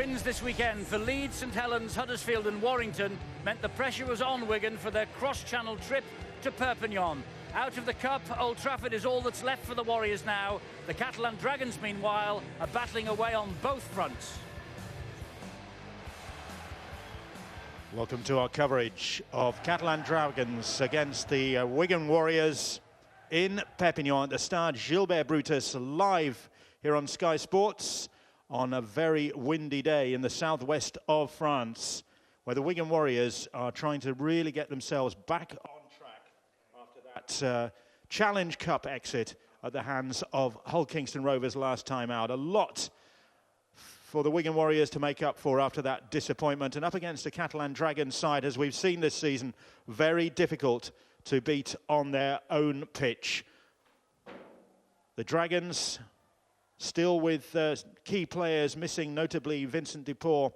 Wins this weekend for Leeds, St Helens, Huddersfield and Warrington meant the pressure was on Wigan for their cross-channel trip to Perpignan. Out of the Cup, Old Trafford is all that's left for the Warriors now. The Catalan Dragons, meanwhile, are battling away on both fronts. Welcome to our coverage of Catalan Dragons against the Wigan Warriors in Perpignan at the Stade Gilbert Brutus, live here on Sky Sports on a very windy day in the southwest of France, where the Wigan Warriors are trying to really get themselves back on track after that Challenge Cup exit at the hands of Hull Kingston Rovers last time out. A lot for the Wigan Warriors to make up for after that disappointment, and up against the Catalan Dragons side, as we've seen this season, very difficult to beat on their own pitch. The Dragons still with key players missing, notably Vincent Dupont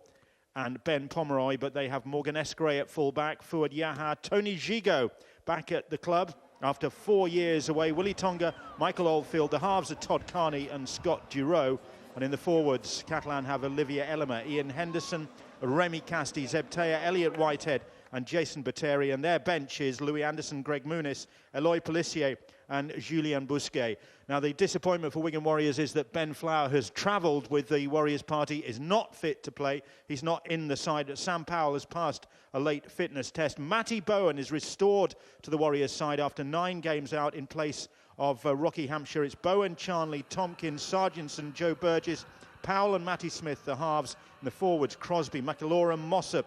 and Ben Pomeroy, but they have Morgan Escray at full-back, Fouad Yaha, Tony Gigot back at the club after 4 years away, Willie Tonga, Michael Oldfield, the halves are Todd Carney and Scott Duro, and in the forwards, Catalan have Olivier Elmer, Ian Henderson, Remy Casti, Zeb Teya, Elliot Whitehead and Jason Bateri, and their bench is Louis Anderson, Greg Muniz, Eloy Pellissier and Julien Bousquet. Now, the disappointment for Wigan Warriors is that Ben Flower has travelled with the Warriors party, is not fit to play. He's not in the side. Sam Powell has passed a late fitness test. Matty Bowen is restored to the Warriors side after 9 games out in place of Rocky Hampshire. It's Bowen, Charnley, Tompkins, Sargentson, Joe Burgess, Powell and Matty Smith, the halves. In the forwards, Crosby, McIlorum, Mossop,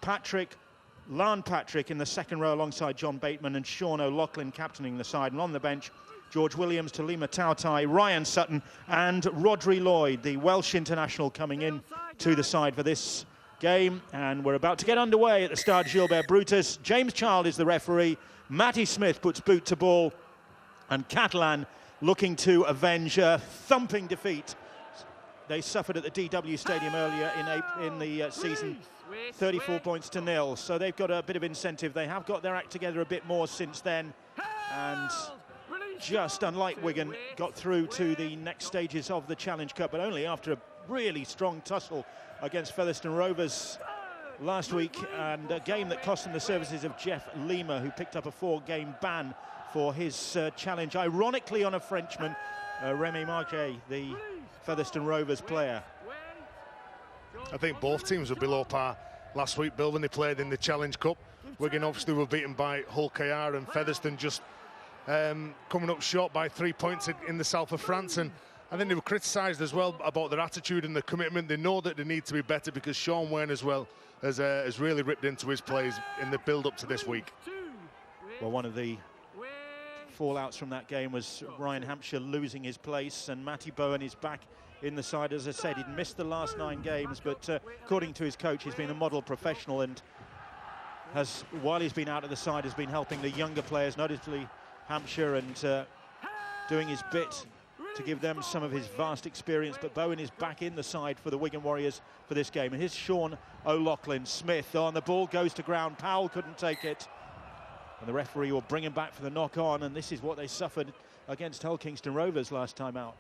Patrick, Lan Patrick in the second row alongside John Bateman and Sean O'Loughlin captaining the side. And on the bench, George Williams, Talima Tautai, Ryan Sutton and Rodri Lloyd, the Welsh international, coming in to the side for this game. And we're about to get underway at the Stade Gilbert Brutus. James Child is the referee. Matty Smith puts boot to ball. And Catalan looking to avenge a thumping defeat they suffered at the DW Stadium earlier in the season. 34 points to 0, so they've got a bit of incentive. They have got their act together a bit more since then, and just unlike Wigan, got through to the next stages of the Challenge Cup, but only after a really strong tussle against Featherstone Rovers last week, and a game that cost them the services of Jeff Lima, who picked up a 4-game ban for his challenge, ironically on a Frenchman, Remy Marquet, the Featherstone Rovers player. I think both teams were below par last week, Bill, when they played in the Challenge Cup. Wigan obviously were beaten by Hull KR, and Featherstone just coming up short by 3 points in the south of France. And I think they were criticised as well about their attitude and their commitment. They know that they need to be better, because Sean Wayne as well has really ripped into his plays in the build-up to this week. Well, one of the fallouts from that game was Ryan Hampshire losing his place, and Matty Bowen is back in the side. As I said, he'd missed the last 9 games, but according to his coach, he's been a model professional, and has, while he's been out of the side, has been helping the younger players, notably Hampshire, and doing his bit to give them some of his vast experience. But Bowen is back in the side for the Wigan Warriors for this game. And here's Sean O'Loughlin. Smith on the ball, goes to ground. Powell couldn't take it, and the referee will bring him back for the knock-on, and this is what they suffered against Hull Kingston Rovers last time out.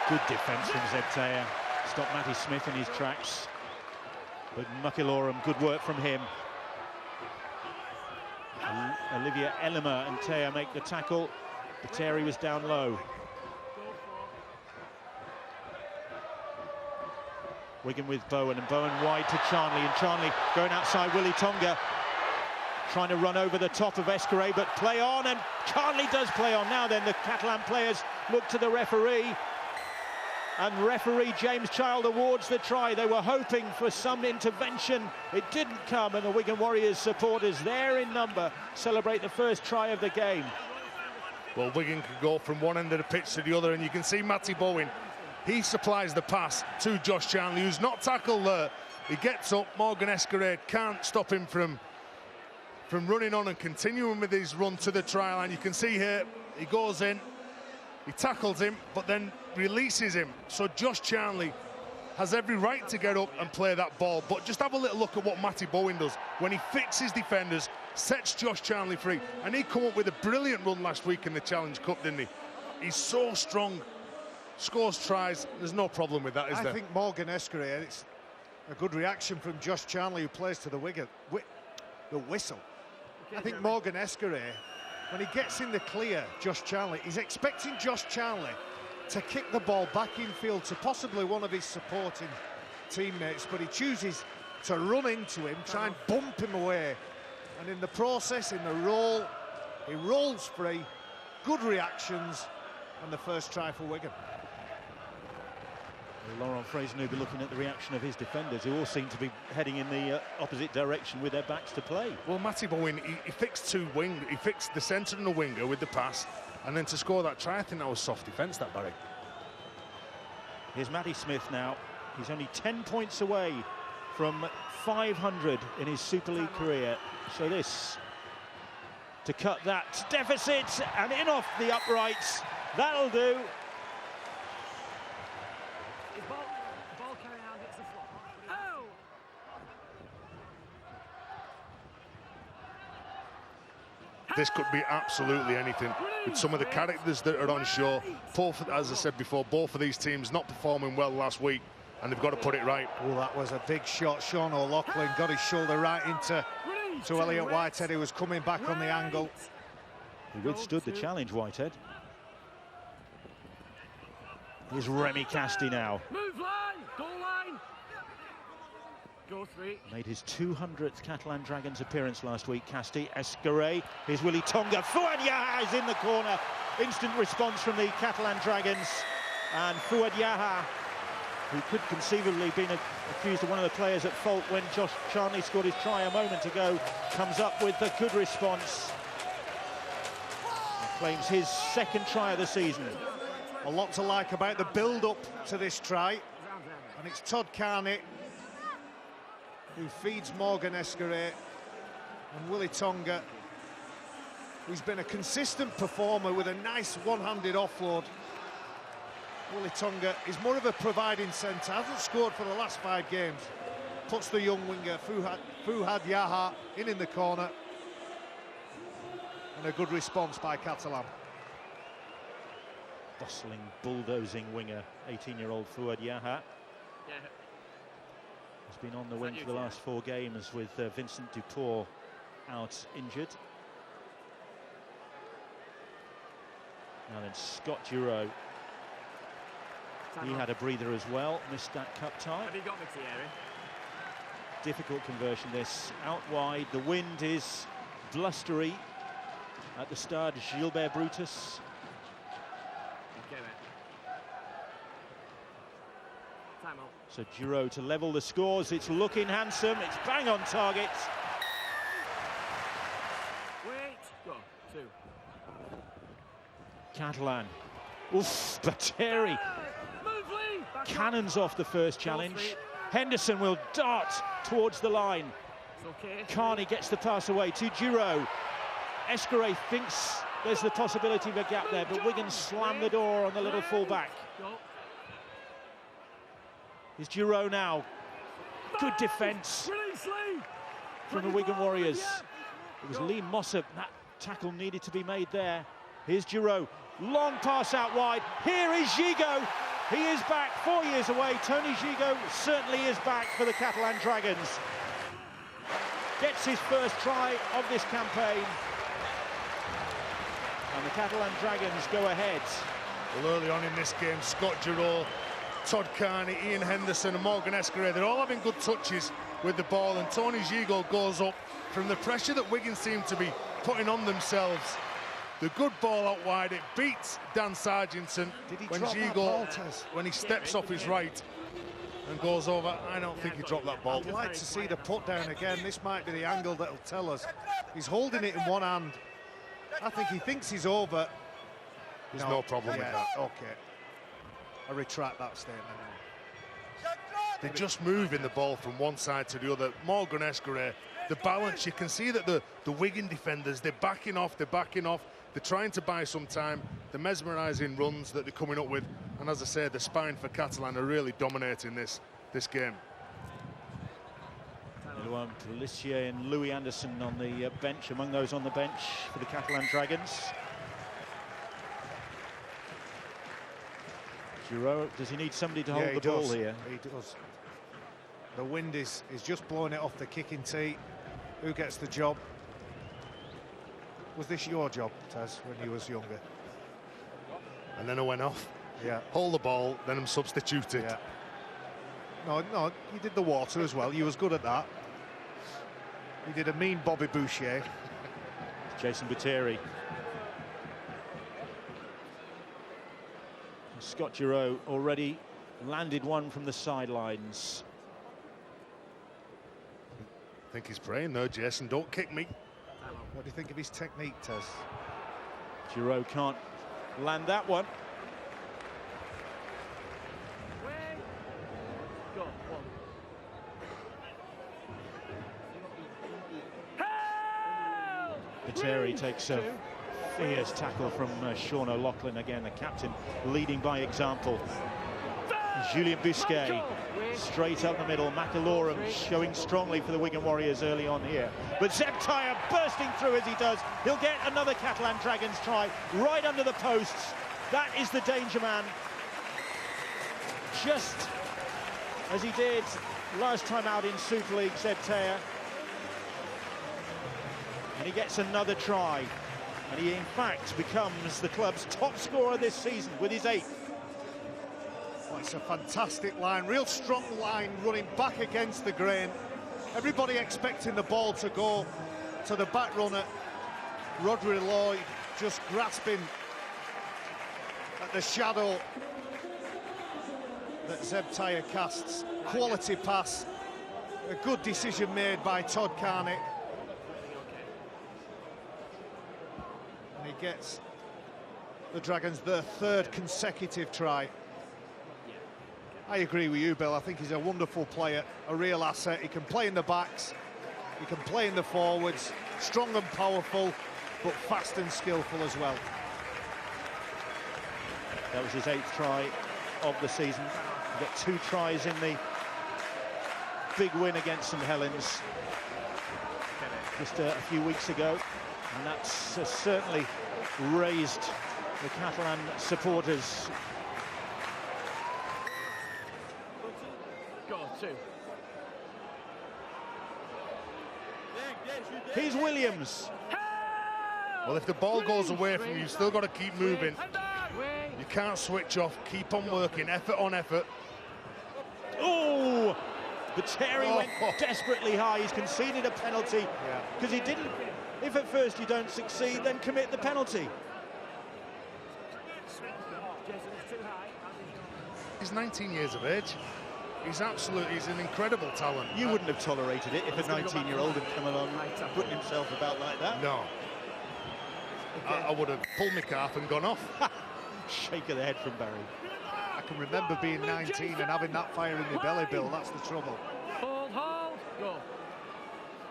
Good defence from Zeb Teya. Stopped Matty Smith in his tracks. But McIlorum, good work from him. Olivier Elmer and Teya make the tackle. Bateri was down low. Wigan with Bowen, and Bowen wide to Charnley, and Charnley going outside Willie Tonga, trying to run over the top of Escray, but play on, and Charnley does play on. Now then, the Catalan players look to the referee, and referee James Child awards the try. They were hoping for some intervention. It didn't come, and the Wigan Warriors supporters, there in number, celebrate the first try of the game. Well, Wigan could go from one end of the pitch to the other, and you can see Matty Bowen. He supplies the pass to Josh Charnley, who's not tackled there. He gets up, Morgan Escray can't stop him from running on and continuing with his run to the try line. You can see here, he goes in, he tackles him, but then releases him. So Josh Charnley has every right to get up and play that ball, but just have a little look at what Matty Bowen does when he fixes defenders, sets Josh Charnley free, and he come up with a brilliant run last week in the Challenge Cup, didn't he? He's so strong, scores tries, there's no problem with that, is there? I think Morgan Escare, it's a good reaction from Josh Charnley, who plays to the Wigan, the whistle. I think Morgan Escare, when he gets in the clear, Josh Charnley, he's expecting Josh Charnley to kick the ball back infield to possibly one of his supporting teammates, but he chooses to run into him, try and bump him away, and in the process, in the roll, he rolls free. Good reactions, and the first try for Wigan. Laurent Fraser will be looking at the reaction of his defenders, who all seem to be heading in the opposite direction with their backs to play. Well, Matty Bowen, he fixed he fixed the centre and the winger with the pass, and then to score that try, I think that was soft defence, that, Barry. Here's Matty Smith now. He's only 10 points away from 500 in his Super League career. So this, to cut that deficit, and in off the uprights, that'll do. Ball carrying out hits the floor. Oh! This could be absolutely anything with some of the characters that are on show. Both, as I said before, both of these teams not performing well last week, and they've got to put it right. Oh, that was a big shot. Sean O'Loughlin got his shoulder right into Elliot Whitehead, who was coming back on the angle. He withstood the challenge, Whitehead. Here's Remy Casti now. Move line! Goal line! Go three. Made his 200th Catalan Dragons appearance last week, Casti. Escaré, here's Willy Tonga. Fouad Yaha is in the corner. Instant response from the Catalan Dragons. And Fouad Yaha, who could conceivably have been accused of one of the players at fault when Josh Charnley scored his try a moment ago, comes up with a good response. And claims his second try of the season. A lot to like about the build-up to this try. And it's Todd Carney who feeds Morgan Escare, and Willy Tonga, who's been a consistent performer with a nice one-handed offload. Willy Tonga is more of a providing centre, hasn't scored for the last 5 games. Puts the young winger Fouad Yaha in the corner. And a good response by Catalan. Bustling, bulldozing winger, 18-year-old Fouad Yaha. Yeah. Has been on the wing for the last 4 games with Vincent Dupont out injured. Now then, Scott Giroux. He had a breather as well, missed that cup tie. Have you got me, Thierry? Difficult conversion this, out wide. The wind is blustery at the Stade Gilbert Brutus. Okay, mate. Time out. So Giroux to level the scores. It's looking handsome. It's bang on target. Wait. Go. 2. Catalan. Oof, Bateri cannons off the first challenge. Henderson will dart towards the line. Okay. Carney gets the pass away to Giroux. Escaré thinks there's the possibility of a gap there, but Wigan slam the door on the little full-back. Here's Giroux now. Good defence from the Wigan Warriors. It was Lee Mossop. That tackle needed to be made there. Here's Giroux. Long pass out wide. Here is Gigot. He is back 4 years away. Tony Gigot certainly is back for the Catalan Dragons. Gets his first try of this campaign. And the Catalan Dragons go ahead. Well, early on in this game, Scott Giroux, Todd Carney, Ian Henderson and Morgan Escare, they're all having good touches with the ball, and Tony Gigot goes up from the pressure that Wigan seem to be putting on themselves. The good ball out wide, it beats Dan Sargentson when he steps off his right and goes over. I don't think he dropped that ball. I'd like to see the put down again. This might be the angle that'll tell us. He's holding it in one hand. I think he thinks he's over. There's no problem with that. Okay. I retract that statement. They're just moving the ball from one side to the other. Morgan Escaré, the balance, you can see that the Wigan defenders, they're backing off. They're trying to buy some time. The mesmerising runs that they're coming up with. And as I say, the spine for Catalan are really dominating this game. Pellissier and Louis Anderson on the bench, among those on the bench for the Catalan Dragons. Giroud, does he need somebody to hold the ball here? He does. The wind is just blowing it off the kicking tee. Who gets the job? Was this your job, Taz, when you was younger? And then I went off. Yeah. Hold the ball, then I'm substituted. Yeah. No, you did the water as well. You was good at that. You did a mean Bobby Boucher. Jason Buteri. Scott Giroud already landed one from the sidelines. I think he's praying though, Jason, don't kick me. What do you think of his technique, Taz? Giroud can't land that one. Buteri takes a fierce tackle from Sean O'Loughlin, again the captain leading by example. Julien Busquet straight up the middle. McAlorum showing strongly for the Wigan Warriors early on here, but Zeb Taia bursting through as he does. He'll get another Catalan Dragons try right under the posts. That is the danger man, just as he did last time out in Super League. Zeb Taia, and he gets another try, and he in fact becomes the club's top scorer this season with his 8th. Well, it's a fantastic line, real strong line, running back against the grain. Everybody expecting the ball to go to the back runner. Rodri Lloyd just grasping at the shadow that Zeb Taia casts. Quality pass, a good decision made by Todd Carney. And he gets the Dragons their 3rd consecutive try. I agree with you, Bill. I think he's a wonderful player, a real asset. He can play in the backs, he can play in the forwards, strong and powerful, but fast and skillful as well. That was his 8th try of the season. He got 2 tries in the big win against St Helens just a few weeks ago, and that's certainly raised the Catalan supporters. Here's Williams. Well, if the ball goes away from you, you've still got to keep moving. You can't switch off, keep on working, effort on effort. Oh, but Terry went desperately high. He's conceded a penalty because he didn't. If at first you don't succeed, then commit the penalty. He's 19 years of age. He's an incredible talent. You wouldn't have tolerated it if a 19-year-old had come along putting himself about like that. No. Okay. I would have pulled my calf and gone off. Shake of the head from Barry. I can remember being 19 and having that fire in my belly, Bill. That's the trouble. Hold, go.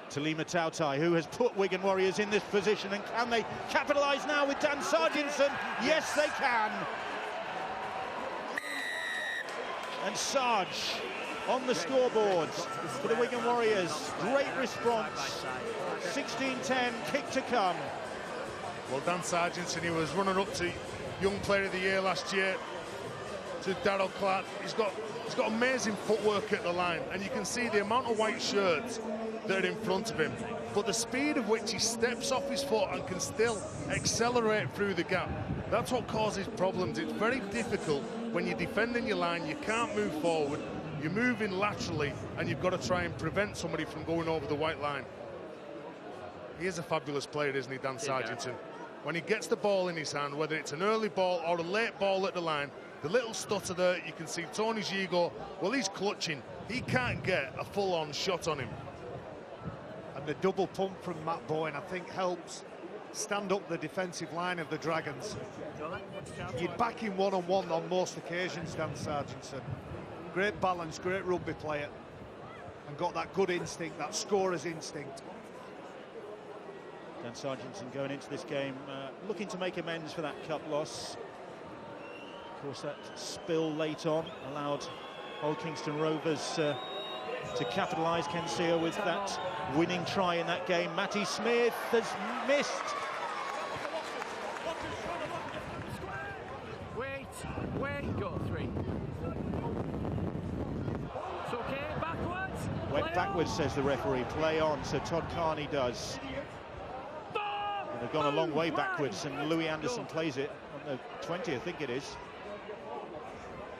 Talima Tautai, who has put Wigan Warriors in this position, and can they capitalise now with Dan Sarginson? Yes, they can. And Sarge on the scoreboards for the Wigan Warriors. Great response. 16-10, kick to come. Well, Dan Sarginson, he was running up to Young Player of the Year last year to Darrell Clark. He's got amazing footwork at the line, and you can see the amount of white shirts that are in front of him, but the speed of which he steps off his foot and can still accelerate through the gap. That's what causes problems. It's very difficult when you're defending your line. You can't move forward, you're moving laterally, and you've got to try and prevent somebody from going over the white line. He is a fabulous player, isn't he, Dan Sarginson? When he gets the ball in his hand, whether it's an early ball or a late ball at the line, the little stutter there, you can see Tony Gigo, well, he's clutching. He can't get a full-on shot on him. And the double pump from Matt Bowen, I think, helps stand up the defensive line of the Dragons. You'd back him one-on-one on most occasions, Dan Sarginson. Great balance, great rugby player. And got that good instinct, that scorer's instinct. Dan Sargentson going into this game looking to make amends for that cup loss. Of course, that spill late on allowed Old Kingston Rovers to capitalise. Ken Sear with that winning try in that game. Matty Smith has missed. Wait, go 3. It's okay, backwards. Went backwards, says the referee. Play on, so Todd Carney does. And they've gone a long way backwards, and Louis Anderson plays it on the 20, I think it is.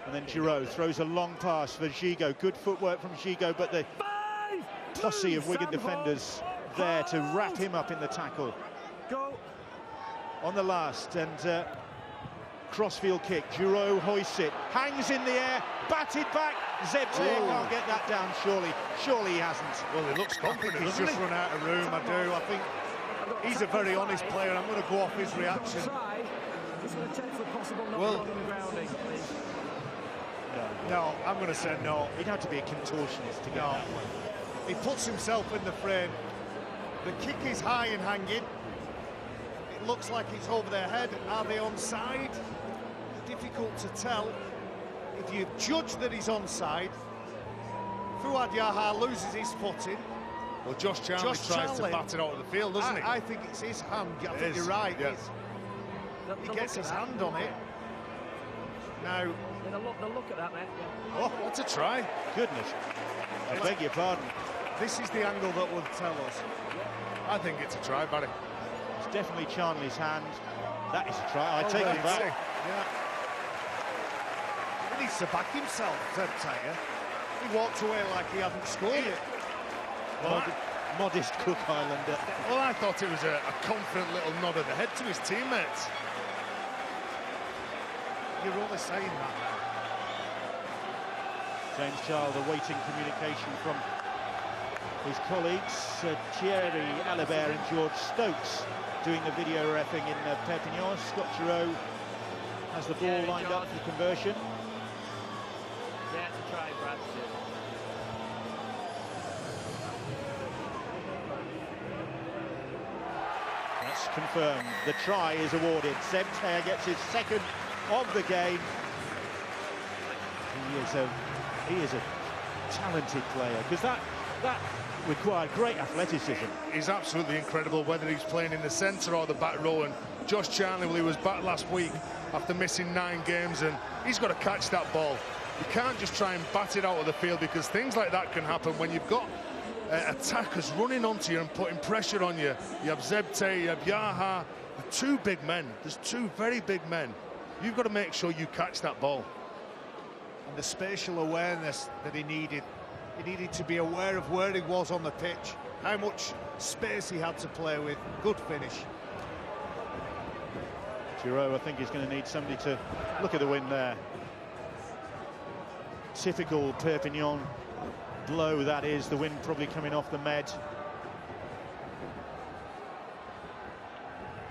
And then Giroud throws a long pass for Gigot. Good footwork from Gigot, but the posse of Wigan defenders there to wrap him up in the tackle. Go. On the last, and crossfield kick. Giroud hoists it, hangs in the air, batted back. Zebte can't get that down, surely. Surely he hasn't. Well, he looks confident, He's just run out of room, I do. I think he's a very honest player. I'm going to go off his reaction. He's going to take for possible Well, grounding. No, I'm going to say no. He'd have to be a contortionist to get No. that one. He puts himself in the frame. The kick is high and hanging. It looks like it's over their head. Are they onside? Difficult to tell. If you judge that he's onside, Fuad Yaha loses his footing. Well, Josh Charnley tries to bat it out of the field, doesn't he? I think it's his hand. I think you're right. Yes. He gets his hand on it. Now, The look at that, mate. Oh, what a try. Goodness. I beg your pardon. this is the angle that will tell us. I think it's a try, Barry. It's definitely Charnley's hand. That is a try. I take it back. Yeah. He needs to back himself, Zebte. He walked away like he hadn't scored it. Modest Cook Islander. Well, I thought it was a confident little nod of the head to his teammates. You're only saying that now. James Child awaiting communication from his colleagues, Thierry Alibert and George Stokes, doing the video reffing in Perpignan. Scott Giroud has the ball lined up for conversion. Yeah, it's a try, Brad. That's confirmed. The try is awarded. Zebte gets his second of the game. He is a talented player, because that required great athleticism. He's absolutely incredible, whether he's playing in the centre or the back row. And Josh Charnley, well, he was back last week after missing 9 games, and he's got to catch that ball. You can't just try and bat it out of the field, because things like that can happen when you've got attackers running onto you and putting pressure on you. You have Zebte, you have Yaha, the 2 big men. There's 2 very big men. You've got to make sure you catch that ball. And the spatial awareness that he needed to be aware of where he was on the pitch, how much space he had to play with. Good finish. Giroud, I think, is going to need somebody to look at the win there. Typical Perpignan blow, that is. The wind probably coming off the med.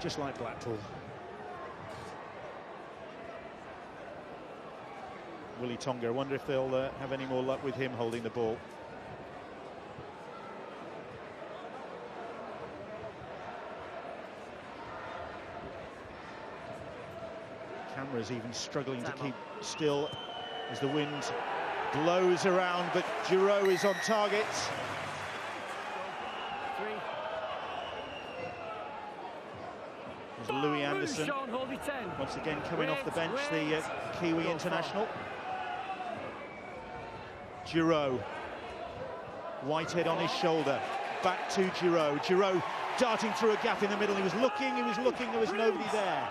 Just like Blackpool. Willie Tonga, I wonder if they'll have any more luck with him holding the ball. Camera's even struggling to keep still as the wind blows around, but Giroud is on target. 3. There's Louis Anderson, Sean, hold it 10. once again coming off the bench, the Kiwi international. Giroud, Whitehead on his shoulder, back to Giroud. Giroud darting through a gap in the middle. He was looking, there was nobody there.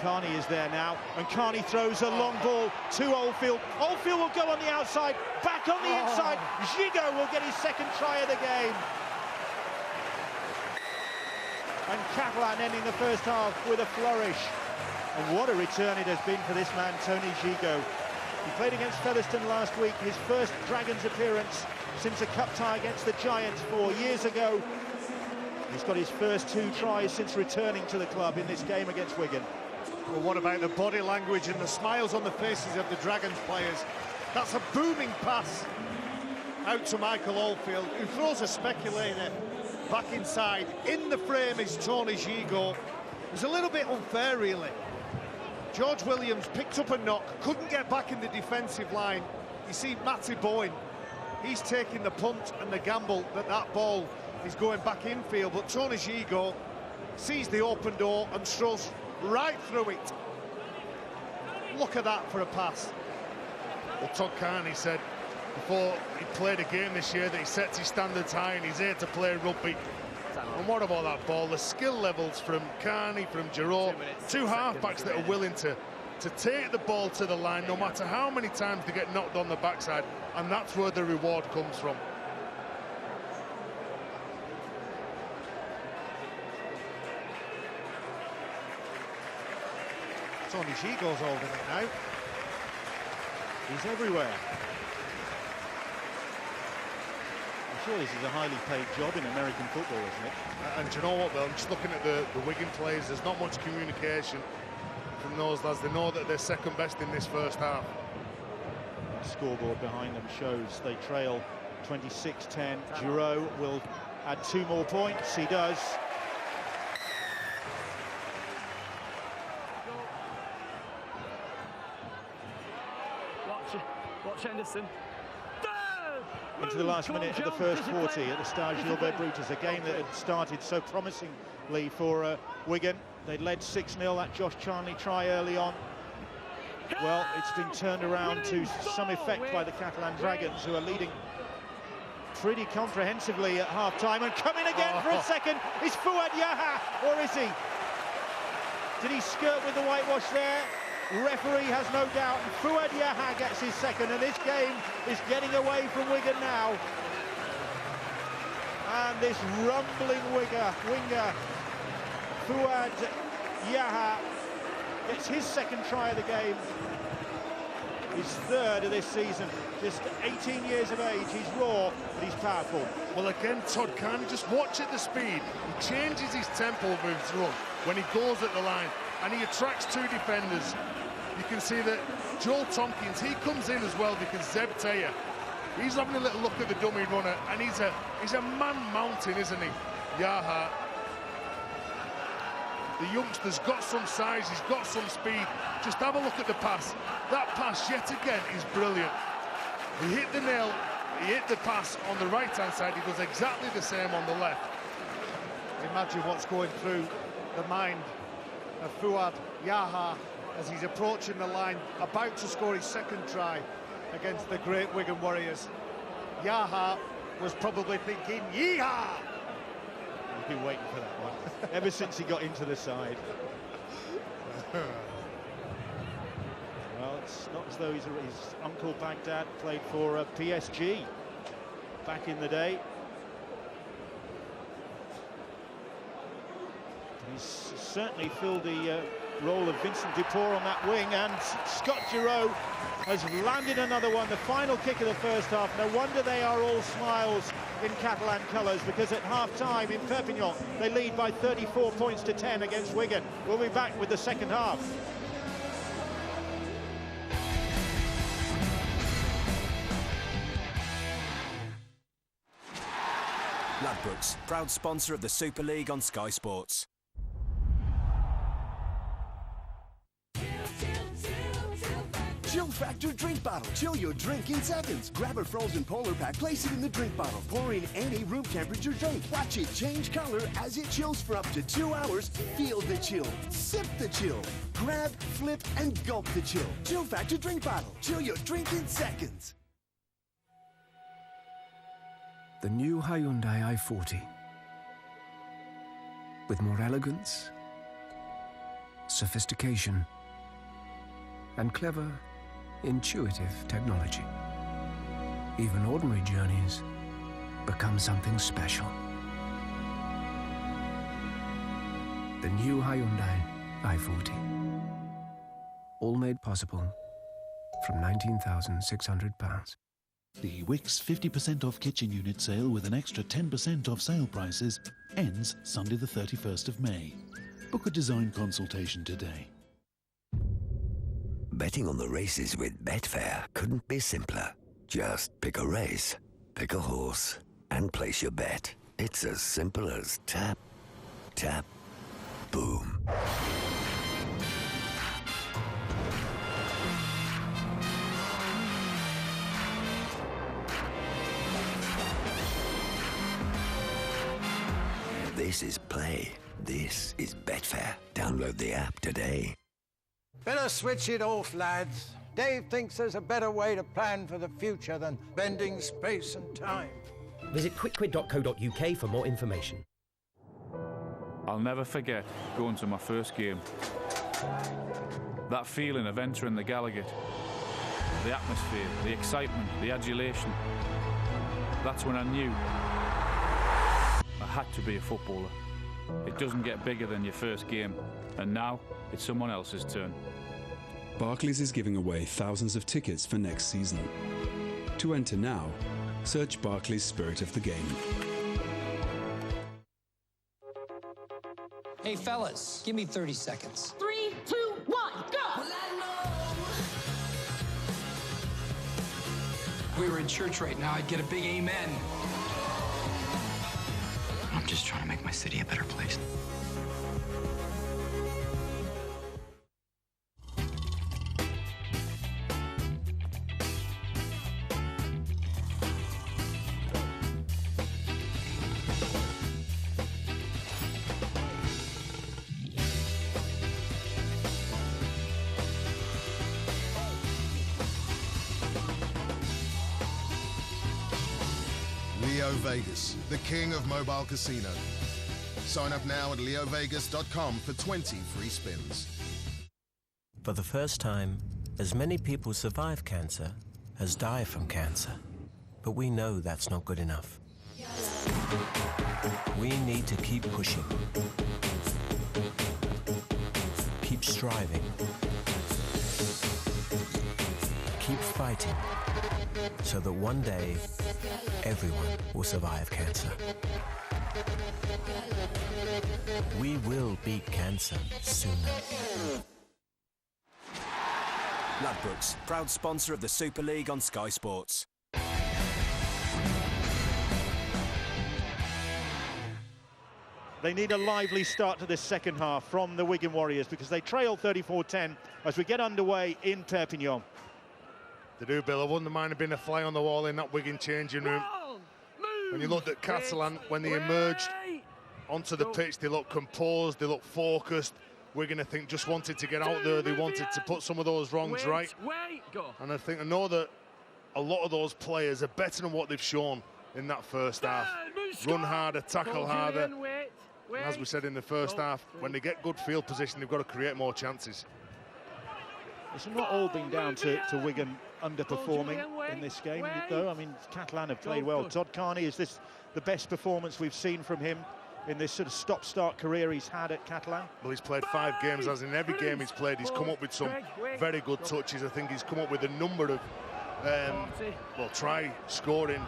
Carney is there now, and Carney throws a long ball to Oldfield. Oldfield will go on the outside, back on the inside. Gigot will get his second try of the game. And Catalan ending the first half with a flourish. And what a return it has been for this man, Tony Gigot. He played against Featherstone last week, his first Dragons appearance since a cup tie against the Giants 4 years ago. He's got his first 2 tries since returning to the club in this game against Wigan. Well, what about the body language and the smiles on the faces of the Dragons players? That's a booming pass out to Michael Oldfield, who throws a speculator back inside. In the frame is Tony Gigot. It was a little bit unfair, really. George Williams picked up a knock, couldn't get back in the defensive line. You see Matty Bowen, he's taking the punt and the gamble that that ball is going back infield, but Tony Gigot sees the open door and strolls right through it. Look at that for a pass. Well, Todd Carney said before he played a game this year that he sets his standards high and he's here to play rugby. And what about that ball? The skill levels from Carney, from Giroud, two halfbacks that are willing to take the ball to the line no matter how many times they get knocked on the backside, and that's where the reward comes from. Tony Gigot's holding it now. He's everywhere. I'm sure this is a highly paid job in American football, isn't it? And do you know what, Bill? I'm just looking at the Wigan players. There's not much communication from those lads. They know that they're second best in this first half. The scoreboard behind them shows they trail 26-10. Giroud will add 2 more points. He does. Watch Henderson. Into the last minute of the first 40 at the Stade Gilbert Brutus, a game that had started so promisingly for Wigan. They'd led 6-0, that Josh Charnley try early on. Well, it's been turned around to some effect by the Catalan Dragons, who are leading pretty comprehensively at half-time. And coming again for a second is Fouad Yaha, or is he? Did he skirt with the whitewash there? Referee has no doubt, and Fouad Yaha gets his second, and this game is getting away from Wigan now. And this rumbling winger, Fouad Yaha, gets his second try of the game, his third of this season. Just 18 years of age, he's raw, but he's powerful. Well, again, Todd Carney, just watch at the speed. He changes his tempo of his run when he goes at the line, and he attracts 2 defenders. You can see that Joel Tompkins, he comes in as well because Zeb Taylor, he's having a little look at the dummy runner, and he's a man mountain, isn't he? Yaha. The youngster's got some size, he's got some speed. Just have a look at the pass. That pass, yet again, is brilliant. He hit the nail, he hit the pass on the right-hand side. He does exactly the same on the left. Imagine what's going through the mind of Fouad Yaha as he's approaching the line, about to score his second try against the great Wigan Warriors. Yaha was probably thinking, yeehaw! He's been waiting for that one ever since he got into the side. Well, it's not as though his uncle Baghdad played for PSG back in the day. He's certainly filled the role of Vincent Dupont on that wing, and Scott Giroud has landed another one. The final kick of the first half. No wonder they are all smiles in Catalan colours, because at half-time in Perpignan they lead by 34 points to 10 against Wigan. We'll be back with the second half. Ladbrokes, proud sponsor of the Super League on Sky Sports. Chill Factor Drink Bottle. Chill your drink in seconds. Grab a frozen polar pack, place it in the drink bottle. Pour in any room temperature drink. Watch it change color as it chills for up to 2 hours. Feel the chill. Sip the chill. Grab, flip, and gulp the chill. Chill Factor Drink Bottle. Chill your drink in seconds. The new Hyundai i40. With more elegance, sophistication, and clever, intuitive technology. Even ordinary journeys become something special. The new Hyundai i40. All made possible from £19,600. The Wix 50% off kitchen unit sale with an extra 10% off sale prices ends Sunday the 31st of May. Book a design consultation today. Betting on the races with Betfair couldn't be simpler. Just pick a race, pick a horse, and place your bet. It's as simple as tap, tap, boom. This is play. This is Betfair. Download the app today. Better switch it off, lads. Dave thinks there's a better way to plan for the future than bending space and time. Visit quickquid.co.uk for more information. I'll never forget going to my first game. That feeling of entering the Gallowgate. The atmosphere, the excitement, the adulation. That's when I knew I had to be a footballer. It doesn't get bigger than your first game, and now it's someone else's turn. Barclays is giving away thousands of tickets for next season. To enter now, search Barclays Spirit of the Game. Hey fellas, give me 30 seconds. 3, 2, 1, go! If we were in church right now, I'd get a big amen. I'm just trying to make my city a better place. Leo Vegas, the king of mobile casino. Sign up now at leovegas.com for 20 free spins. For the first time, as many people survive cancer as die from cancer. But we know that's not good enough. We need to keep pushing. Keep striving. Keep fighting. So that one day, everyone will survive cancer. We will beat cancer sooner. Ladbrokes, proud sponsor of the Super League on Sky Sports. They need a lively start to this second half from the Wigan Warriors because they trail 34-10 as we get underway in Perpignan. They do, Bill. I wouldn't mind have been a fly on the wall in that Wigan changing room. When you looked at Catalan, when they emerged onto the pitch, they looked composed, they looked focused. Wigan, I think, just wanted to get out there. They wanted to put some of those wrongs right. And I know that a lot of those players are better than what they've shown in that first half. Run harder, tackle harder. And as we said in the first half, when they get good field position, they've got to create more chances. It's not all been down to Wigan underperforming in this game, though. I mean, Catalan have played well. Todd Carney, is this the best performance we've seen from him in this sort of stop-start career he's had at Catalan? Well, he's played 5 games, as in every game he's played, he's come up with some very good touches. I think he's come up with a number of, try-scoring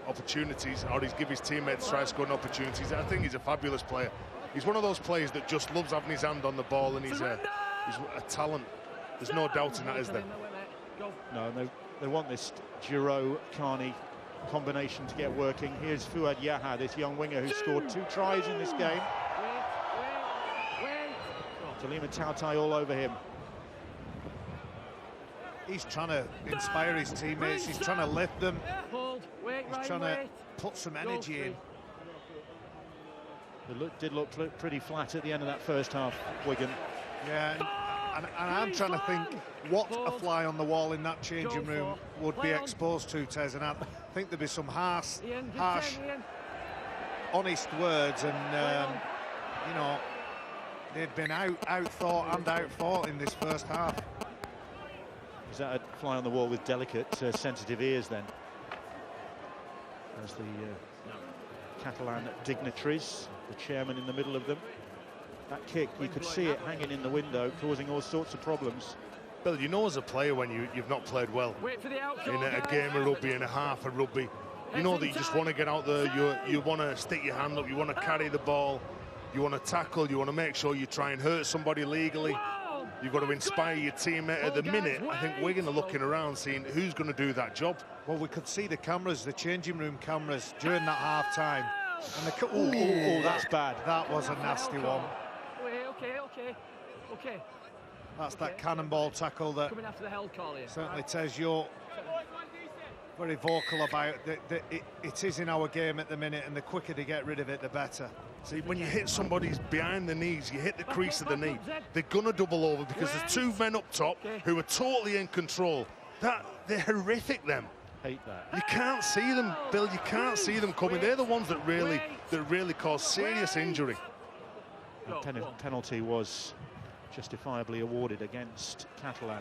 opportunities, or he's given his teammates try-scoring opportunities. I think he's a fabulous player. He's one of those players that just loves having his hand on the ball, and he's a talent. There's no doubt in that, is there? No, they want this Giroud-Carney combination to get working. Here's Fouad Yaha, this young winger who scored 2 tries in this game. Talima Tautai all over him. He's trying to inspire his teammates. He's trying to lift them. He's trying to put some energy in. It did look pretty flat at the end of that first half, Wigan. Yeah, and I'm trying to think what a fly on the wall in that changing room would be exposed to, Tez, and I think there'd be some harsh, honest words, and you know, they'd been outthought and outfought in this first half. Is that a fly on the wall with delicate, sensitive ears then? As the Catalan dignitaries, the chairman in the middle of them. That kick, you could see it hanging in the window, causing all sorts of problems. Bill, you know as a player when you've not played well in a game of rugby, in a half of rugby, you know that you just want to get out there, you want to stick your hand up, you want to carry the ball, you want to tackle, you want to make sure you try and hurt somebody legally. You've got to inspire your teammate. At the minute, I think Wigan are looking around, seeing who's going to do that job. Well, we could see the cameras, the changing room cameras, during that half-time. And that's bad. That was a nasty one. Okay. That's that cannonball tackle that coming after the held call here. Certainly tells you're very vocal about that it is in our game at the minute, and the quicker they get rid of it, the better. See, when you hit somebody's behind the knees, you hit the crease of the knee, they're going to double over because there's two men up top who are totally in control. They're horrific, them. Hate that. You can't see them, Bill, you can't see them coming. They're the ones that really cause serious injury. The penalty was justifiably awarded against Catalan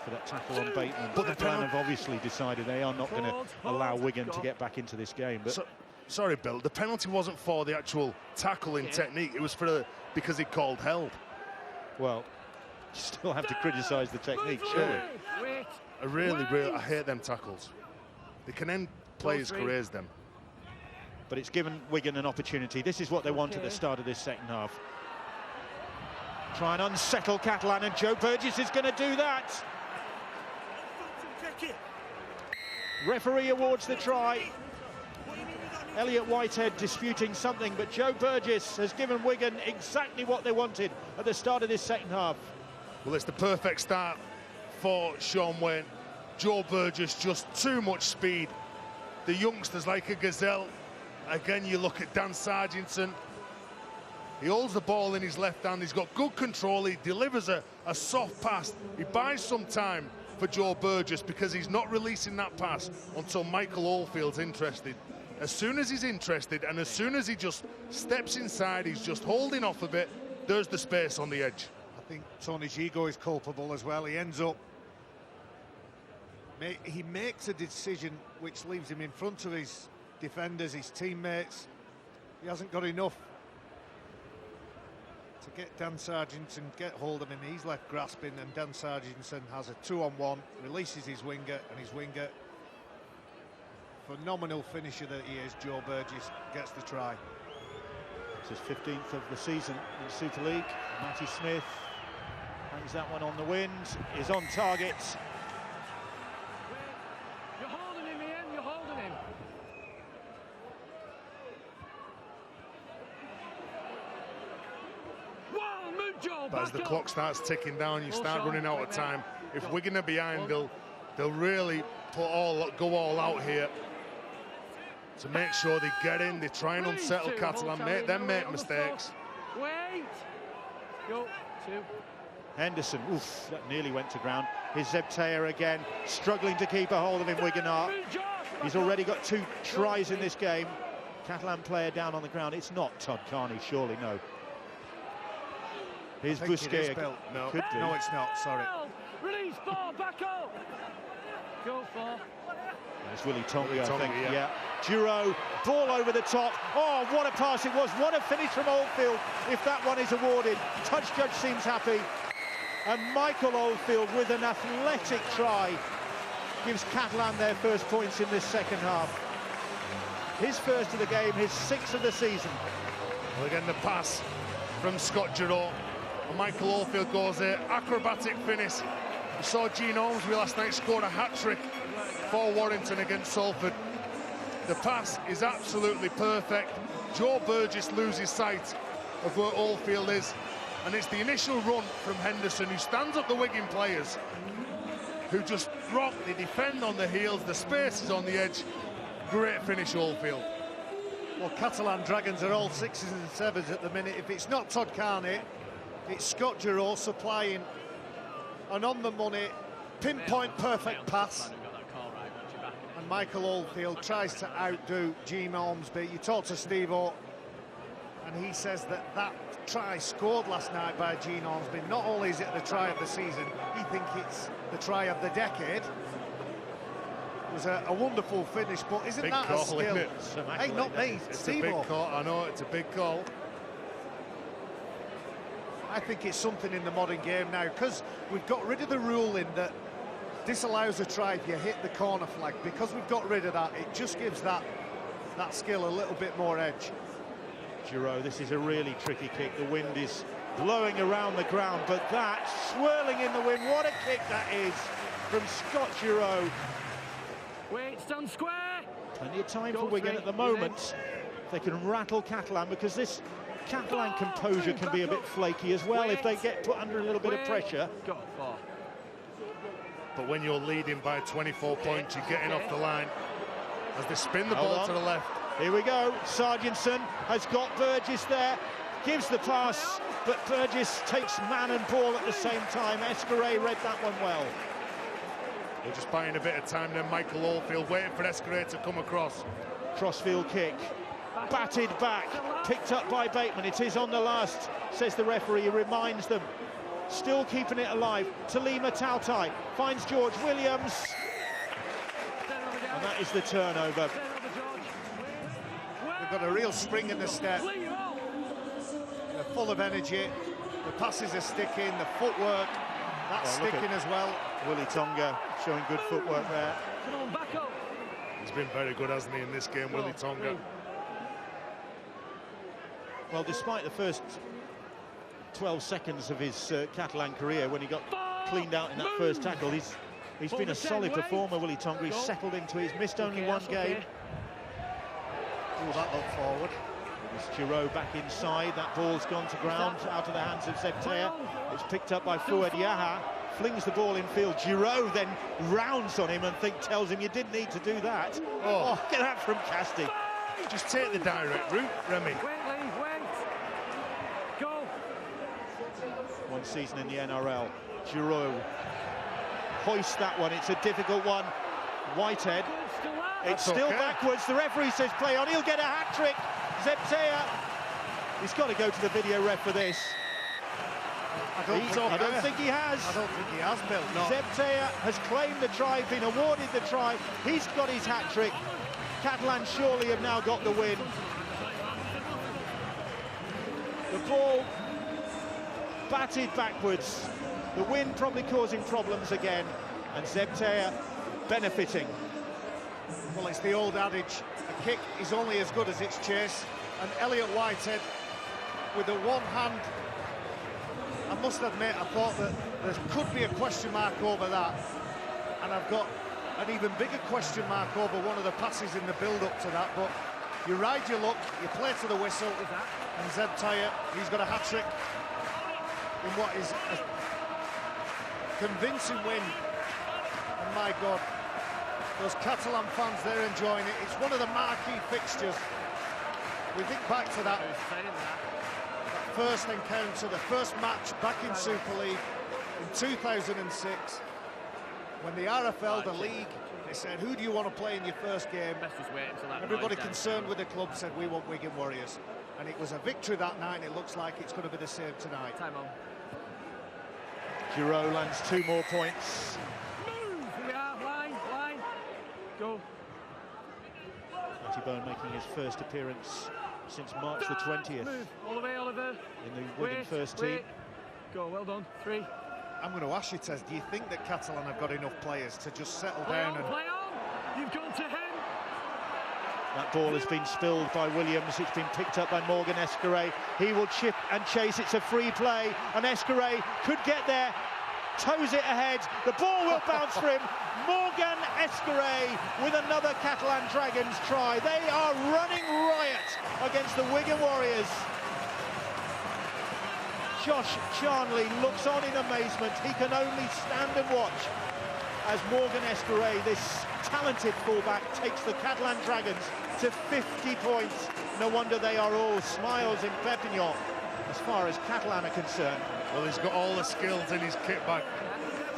for that tackle on Bateman. But Catalan have obviously decided they are not going to allow Wigan to get back into this game. But sorry, Bill, the penalty wasn't for the actual tackling technique. It was because he called held. Well, you still have to criticise the technique, surely. I hate them tackles. They can end players' careers, them. But it's given Wigan an opportunity. This is what they want at the start of this second half. Try and unsettle Catalan, and Joe Burgess is going to do that. Referee awards the try. Elliot Whitehead disputing something, but Joe Burgess has given Wigan exactly what they wanted at the start of this second half. Well, it's the perfect start for Sean Wayne. Joe Burgess, just too much speed. The youngsters like a gazelle. Again, you look at Dan Sargentson. He holds the ball in his left hand. He's got good control. He delivers a soft pass. He buys some time for Joe Burgess because he's not releasing that pass until Michael Oldfield's interested. As soon as he's interested and as soon as he just steps inside, he's just holding off a bit, there's the space on the edge. I think Tony Gigo is culpable as well. He ends up... He makes a decision which leaves him in front of his defenders, his teammates. He hasn't got enough to get Dan Sargentson, get hold of him. He's left grasping, and Dan Sargentson has a 2-on-1, releases his winger, and his winger, phenomenal finisher that he is, Joe Burgess, gets the try. It's his 15th of the season in the Super League. Matty Smith hangs that one on the wind, is on target. You're holding him, Ian, you're holding him. Whoa, move Joe, but as the clock starts ticking down, you start running out of time. If Wigan are behind, they'll really go all out here to make sure they get in. They try and unsettle Catalan, make mistakes. Wait. Go, 2. Henderson, oof, that nearly went to ground. Here's Zebtea again, struggling to keep a hold of him, Wigan are. He's already got 2 tries in this game. Catalan player down on the ground. It's not Todd Carney, surely, no. Here's Busquets. No, could be. No, it's not, sorry. Release 4, back up. Go 4. It's Willie Tonga, I think, yeah. Giroud, ball over the top. Oh, what a pass it was. What a finish from Oldfield, if that one is awarded. Touch judge seems happy. And Michael Oldfield, with an athletic try, gives Catalan their first points in this second half. His first of the game, his 6th of the season. Well, again, the pass from Scott Giroud. And Michael Oldfield goes there. Acrobatic finish. We saw Gene Ormsby last night scored a hat-trick for Warrington against Salford. The pass is absolutely perfect. Joe Burgess loses sight of where Oldfield is, and it's the initial run from Henderson, who stands up the Wigan players, who just drop, they defend on the heels, the space is on the edge. Great finish, Oldfield. Well, Catalan Dragons are all 6s and 7s at the minute. If it's not Todd Carney, it's Scott Giroud supplying an on-the-money, pinpoint perfect pass. And Michael Oldfield tries to outdo Gene Ormsby. You talk to Steve-O, and he says that try scored last night by Gene Ormsby, not only is it the try of the season, he thinks it's the try of the decade. It was a wonderful finish, but isn't big that call, a skill? isn't it? Hey, not me, It's Steve-O. a big call, I know, it's a big call. I think it's something in the modern game now, because we've got rid of the ruling that disallows a try if you hit the corner flag. Because we've got rid of that, it just gives that skill a little bit more edge. Giroud, this is a really tricky kick. The wind is blowing around the ground, but that swirling in the wind, what a kick that is from Scott Giroud. Wait, stand square. Plenty of time for Wigan at the moment. They can rattle Catalan, because this Catalan composure can be a bit flaky as well if they get put under a little bit of pressure. But when you're leading by 24 points, you're getting off the line as they spin the ball to the left. Here we go. Sargentson has got Burgess there, gives the pass, but Burgess takes man and ball at the same time. Escaré read that one well. They're just buying a bit of time then. Michael Oldfield waiting for Escaré to come across. Crossfield kick, batted back, picked up by Bateman. It is on the last, says the referee. He reminds them. Still keeping it alive. Talima Tautai finds George Williams. And that is the turnover. They've got a real spring in the step. They're full of energy. The passes are sticking, the footwork, that's sticking as well. Willie Tonga showing good footwork there. Come on, back up. He's been very good, hasn't he, in this game, Willie Tonga? Well, despite the first 12 seconds of his Catalan career, when he got cleaned out in that first tackle, he's been a solid performer, Willie Tonga. He's settled into it. He's missed only one game. Oh, that looked forward. It's Giroud back inside. That ball's gone to ground, out of the hands of Zebtea. It's picked up by Fouad Yaha. Flings the ball in field. Giroud then rounds on him and tells him you didn't need to do that. Oh, get that from Casti. Just take the direct route, Remy. Wait. Go. One season in the NRL. Giroud hoists that one. It's a difficult one. Whitehead. It's still backwards. The referee says play on. He'll get a hat-trick. Zebtea. He's got to go to the video ref for this. I don't think he has. I don't think he has, Bill. No. Zebtea has claimed the try, been awarded the try. He's got his hat-trick. Catalan surely have now got the win. The ball batted backwards. The wind probably causing problems again. And Zebtea benefiting. Well, it's the old adage, a kick is only as good as its chase. And Elliot Whitehead, with the one hand, I must admit, I thought that there could be a question mark over that. And I've got an even bigger question mark over one of the passes in the build-up to that. But you ride your luck, you play to the whistle, and Zebtea, he's got a hat-trick in what is a convincing win. And my God, those Catalan fans, they're enjoying it. It's one of the marquee fixtures. We think back to that first encounter, the first match back in Super League in 2006, when the RFL, the league, they said, who do you want to play in your first game? Everybody concerned with the club said, we want Wigan Warriors. And it was a victory that night, and it looks like it's going to be the same tonight. Time on. Giroud lands 2 more points. Move! Here we are, line. Go. Matty Bone making his first appearance since March the 20th. Move. All the way, Oliver. In the Wigan first team. Go, well done. 3. I'm going to ask you, Tez, do you think that Catalan have got enough players to just settle down and... Play on! You've gone to him! That ball has been spilled by Williams. It's been picked up by Morgan Escaré. He will chip and chase. It's a free play, and Escaré could get there. Toes it ahead. The ball will bounce for him. Morgan Escaré with another Catalan Dragons try. They are running riot against the Wigan Warriors. Josh Charnley looks on in amazement. He can only stand and watch as Morgan Escaré, this talented fullback, takes the Catalan Dragons to 50 points. No wonder they are all smiles in Perpignan as far as Catalan are concerned. Well, he's got all the skills in his kit bag,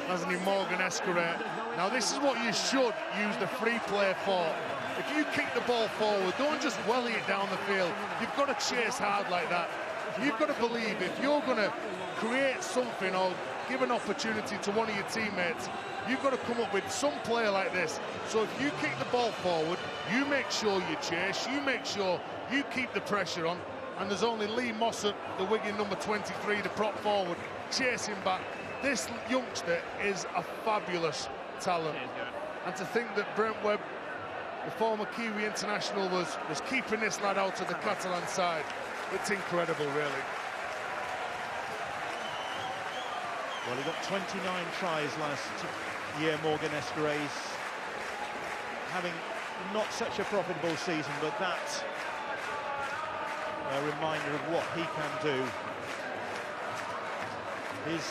hasn't he, Morgan Escaré? Now, this is what you should use the free play for. If you kick the ball forward, don't just welly it down the field. You've got to chase hard like that. You've got to believe if you're going to create something or give an opportunity to one of your teammates, you've got to come up with some player like this. So if you kick the ball forward, you make sure you chase, you make sure you keep the pressure on, and there's only Lee Mossop, the Wigan number 23, the prop forward, chasing back. This youngster is a fabulous talent. And to think that Brent Webb, the former Kiwi international, was keeping this lad out of the Catalan side, it's incredible, really. Well, he got 29 tries last year, Morgan Escares, having not such a profitable season, but that's a reminder of what he can do. His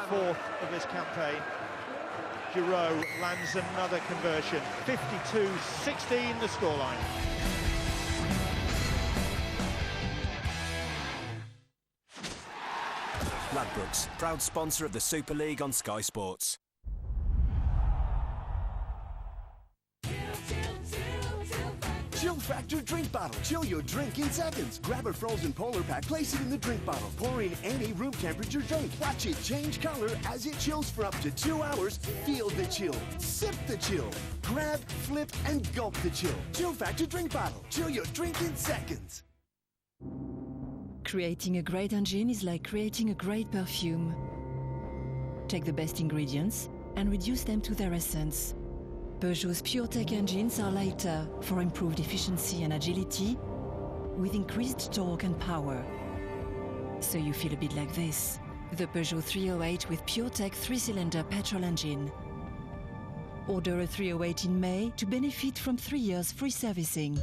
fourth of this campaign. Giroud lands another conversion. 52-16 the scoreline. Ladbrokes, proud sponsor of the Super League on Sky Sports. Chill Factor drink bottle. Chill your drink in seconds. Grab a frozen polar pack, place it in the drink bottle. Pour in any room temperature drink. Watch it change color as it chills for up to 2 hours. Feel the chill. Sip the chill. Grab, flip, and gulp the chill. Chill Factor drink bottle. Chill your drink in seconds. Creating a great engine is like creating a great perfume. Take the best ingredients and reduce them to their essence. Peugeot's PureTech engines are lighter for improved efficiency and agility, with increased torque and power. So you feel a bit like this. The Peugeot 308 with PureTech 3-cylinder petrol engine. Order a 308 in May to benefit from 3 years free servicing.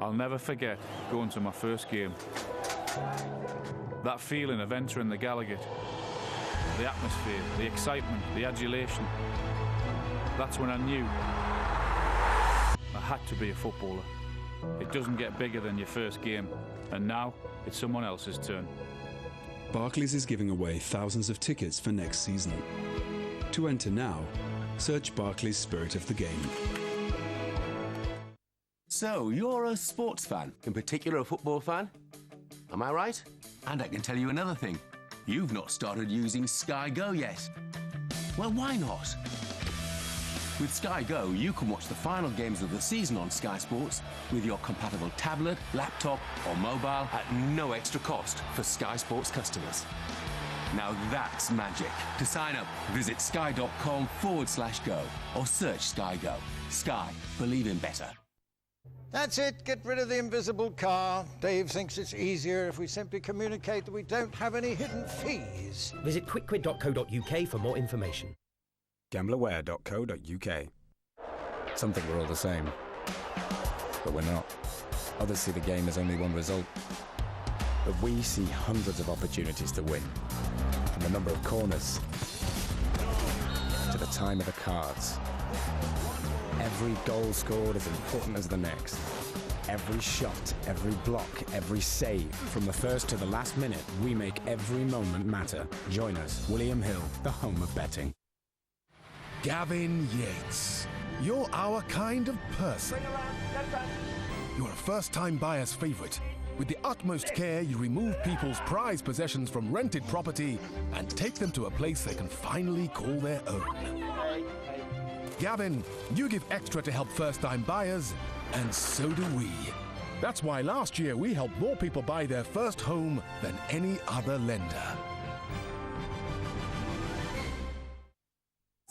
I'll never forget going to my first game. That feeling of entering the Gallowgate. The atmosphere, the excitement, the adulation. That's when I knew I had to be a footballer. It doesn't get bigger than your first game, and now it's someone else's turn. Barclays is giving away thousands of tickets for next season. To enter now, search Barclays Spirit of the Game. So, you're a sports fan, in particular a football fan? Am I right? And I can tell you another thing. You've not started using Sky Go yet. Well, why not? With Sky Go, you can watch the final games of the season on Sky Sports with your compatible tablet, laptop or mobile at no extra cost for Sky Sports customers. Now that's magic. To sign up, visit sky.com/go or search Sky Go. Sky, believe in better. That's it, get rid of the invisible car. Dave thinks it's easier if we simply communicate that we don't have any hidden fees. Visit quickquid.co.uk for more information. Gambleaware.co.uk. Some think we're all the same, but we're not. Others see the game as only one result. But we see hundreds of opportunities to win, from the number of corners to the time of the cards. Every goal scored is important as the next. Every shot, every block, every save. From the first to the last minute, we make every moment matter. Join us, William Hill, the home of betting. Gavin Yates. You're our kind of person. You're a first-time buyer's favorite. With the utmost care, you remove people's prized possessions from rented property and take them to a place they can finally call their own. Gavin, you give extra to help first-time buyers, and so do we. That's why last year we helped more people buy their first home than any other lender.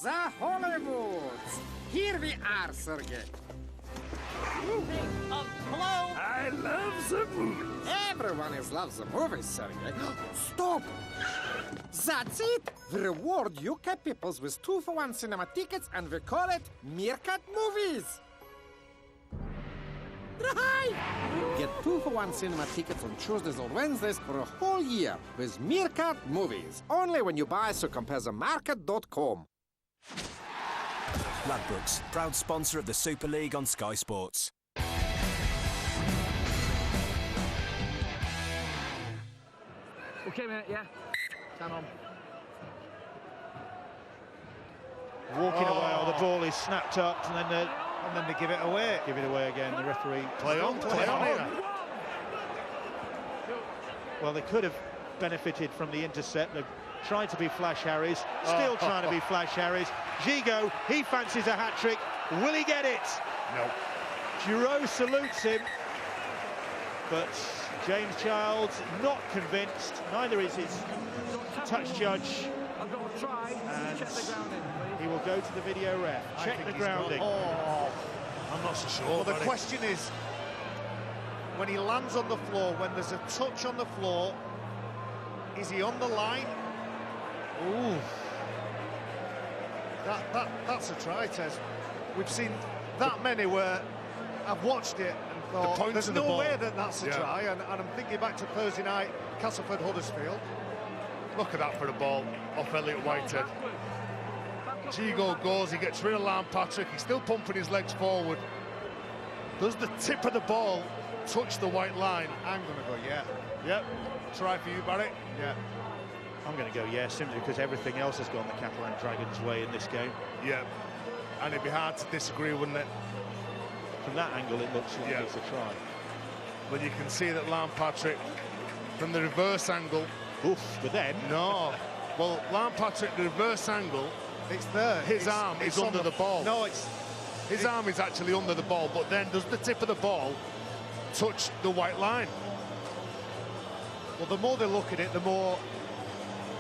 The Hollywoods! Here we are, Sergey. Hello? I love the movies. Everyone loves the movies, Sergey. Stop! That's it! We reward UK peoples with 2-for-1 cinema tickets and we call it Meerkat Movies! Right! Get 2-for-1 cinema tickets on Tuesdays or Wednesdays for a whole year with Meerkat Movies. Only when you buy, so compare the market.com. Ladbrokes, proud sponsor of the Super League on Sky Sports. Okay, mate, yeah. Stand on. Walking away, the ball is snapped up, and then they give it away. Give it away again. The referee. Play on here. Well, they could have benefited from the intercept. They've tried to be Flash Harris, still trying to be Flash Harris. Gigo, he fancies a hat-trick. Will he get it? No. Giroud salutes him, but James Childs not convinced. Neither is his touch judge. And he will go to the video ref. Check the grounding. I'm not so sure. Well, the question is, when he lands on the floor, when there's a touch on the floor, Is he on the line? Ooh. That's a try, Tez. We've seen that many where I've watched it and thought, there's no way that that's a try, and I'm thinking back to Thursday night, Castleford-Huddersfield. Look at that for the ball off Elliot Whitehead. Gigo goes, he gets rid of Lamb Patrick, he's still pumping his legs forward. Does the tip of the ball touch the white line? I'm going to go, yeah. Yep. Try for you, Barry? Yeah. I'm going to go yes, simply because everything else has gone the Catalan Dragons' way in this game. Yeah. And it'd be hard to disagree, wouldn't it? From that angle, it looks like it's a try. But you can see that Lamb Patrick, from the reverse angle... Oof, but then... No. Well, Lamb Patrick, the reverse angle... It's there. His arm is under the ball. No, it's... His arm is actually under the ball, but then does the tip of the ball touch the white line? Well, the more they look at it, the more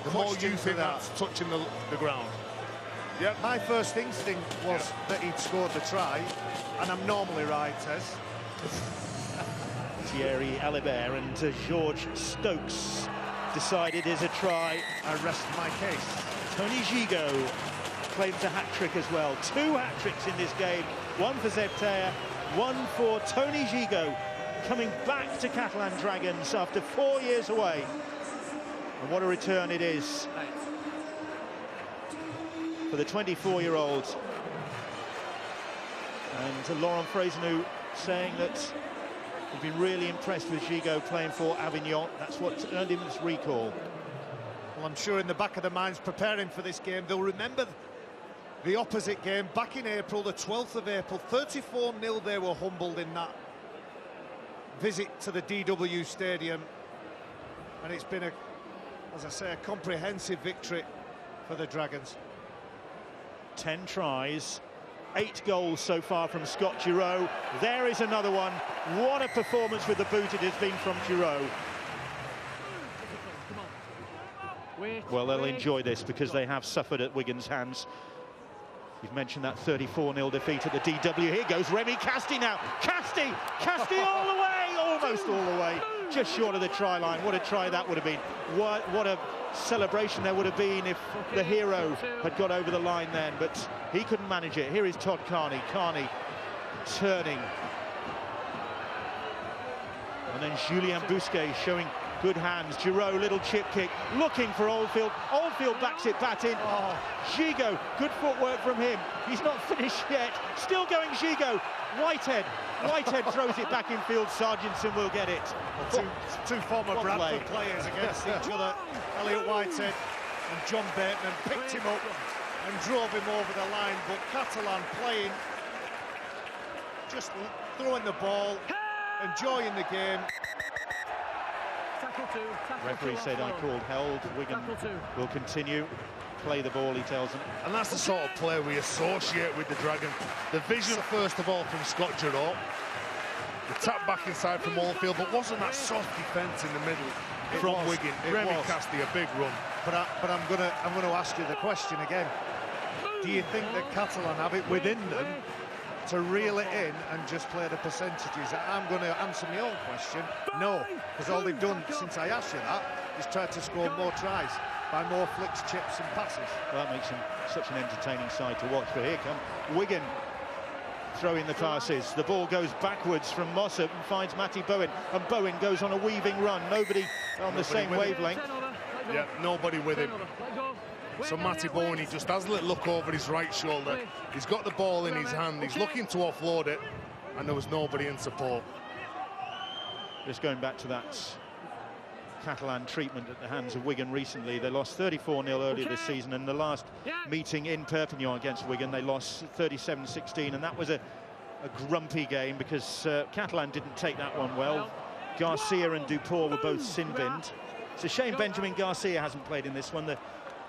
you think that's touching the ground. Yep. My first instinct was that he'd scored the try, and I'm normally right, Tez. Thierry Alibert and George Stokes decided is a try. I rest my case. Tony Gigo claims a hat-trick as well. 2 hat-tricks in this game. One for Zebtea, one for Tony Gigo, coming back to Catalan Dragons after 4 years away. And what a return it is for the 24-year-old. And Laurent Fraisenou saying that he's been really impressed with Gigo playing for Avignon. That's what earned him this recall. Well, I'm sure in the back of their minds preparing for this game, they'll remember the opposite game back in April, the 12th of April. 34-0 they were humbled in that visit to the DW Stadium. And it's been, as I say, a comprehensive victory for the Dragons. 10 tries, 8 goals so far from Scott Giroud. There is another one. What a performance with the boot it has been from Giroud. Well, they'll enjoy this because they have suffered at Wigan's hands. You've mentioned that 34-0 defeat at the DW. Here goes Remy Casti now. Casti all the way, almost all the way. Just short of the try line. What a try that would have been. What a celebration there would have been if the hero had got over the line then, but he couldn't manage it. Here is Todd Carney. Carney turning. And then Julien Bousquet showing good hands. Giroud, little chip kick, looking for Oldfield. Oldfield backs it back in. Oh, Gigo, good footwork from him. He's not finished yet. Still going Gigo. Whitehead throws it back in field. Sargentson will get it. Two former Bradford players against each other. Elliot Whitehead and John Bateman picked him up and drove him over the line. But Catalan playing, just throwing the ball, enjoying the game. Referee said I called held. Wigan will continue. Play the ball, he tells them. And that's the sort of play we associate with the Dragon. The vision, first of all, from Scott Giroud. The tap back inside from Oldfield, but wasn't that soft defence in the middle from Wigan? Remy Casti, a big run. But I'm going to ask you the question again. Do you think that Catalan have it within them to reel it in and just play the percentages? I'm going to answer my own question. No, because all they've done since I asked you that is tried to score more tries by more flicks, chips and passes. Well, that makes them such an entertaining side to watch. But here come Wigan throwing the passes. The ball goes backwards from Mossop and finds Matty Bowen, and Bowen goes on a weaving run. Nobody on the same wavelength. Yeah, nobody with him. So Matty Bowen, he just has a little look over his right shoulder. He's got the ball in his hand. He's looking to offload it, and there was nobody in support. Just going back to that Catalan treatment at the hands of Wigan recently. They lost 34-0 earlier this season, and the last meeting in Perpignan against Wigan, they lost 37-16, and that was a grumpy game because Catalan didn't take that one well. Garcia and Dupont were both sin-binned. It's a shame Benjamin Garcia hasn't played in this one.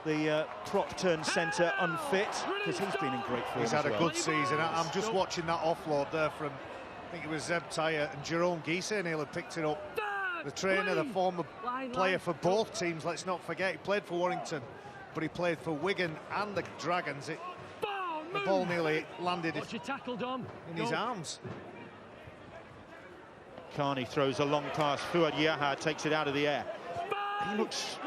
The prop turn centre unfit, because he's been in great form. He's had as a good season. I'm just watching that offload there from, I think it was Zebtea, and Jerome Guisset Neil had picked it up. The trainer, the former player for both teams, let's not forget, he played for Warrington, but he played for Wigan and the Dragons. The ball nearly landed in his arms. Carney throws a long pass. Fuad Yaha takes it out of the air. he looks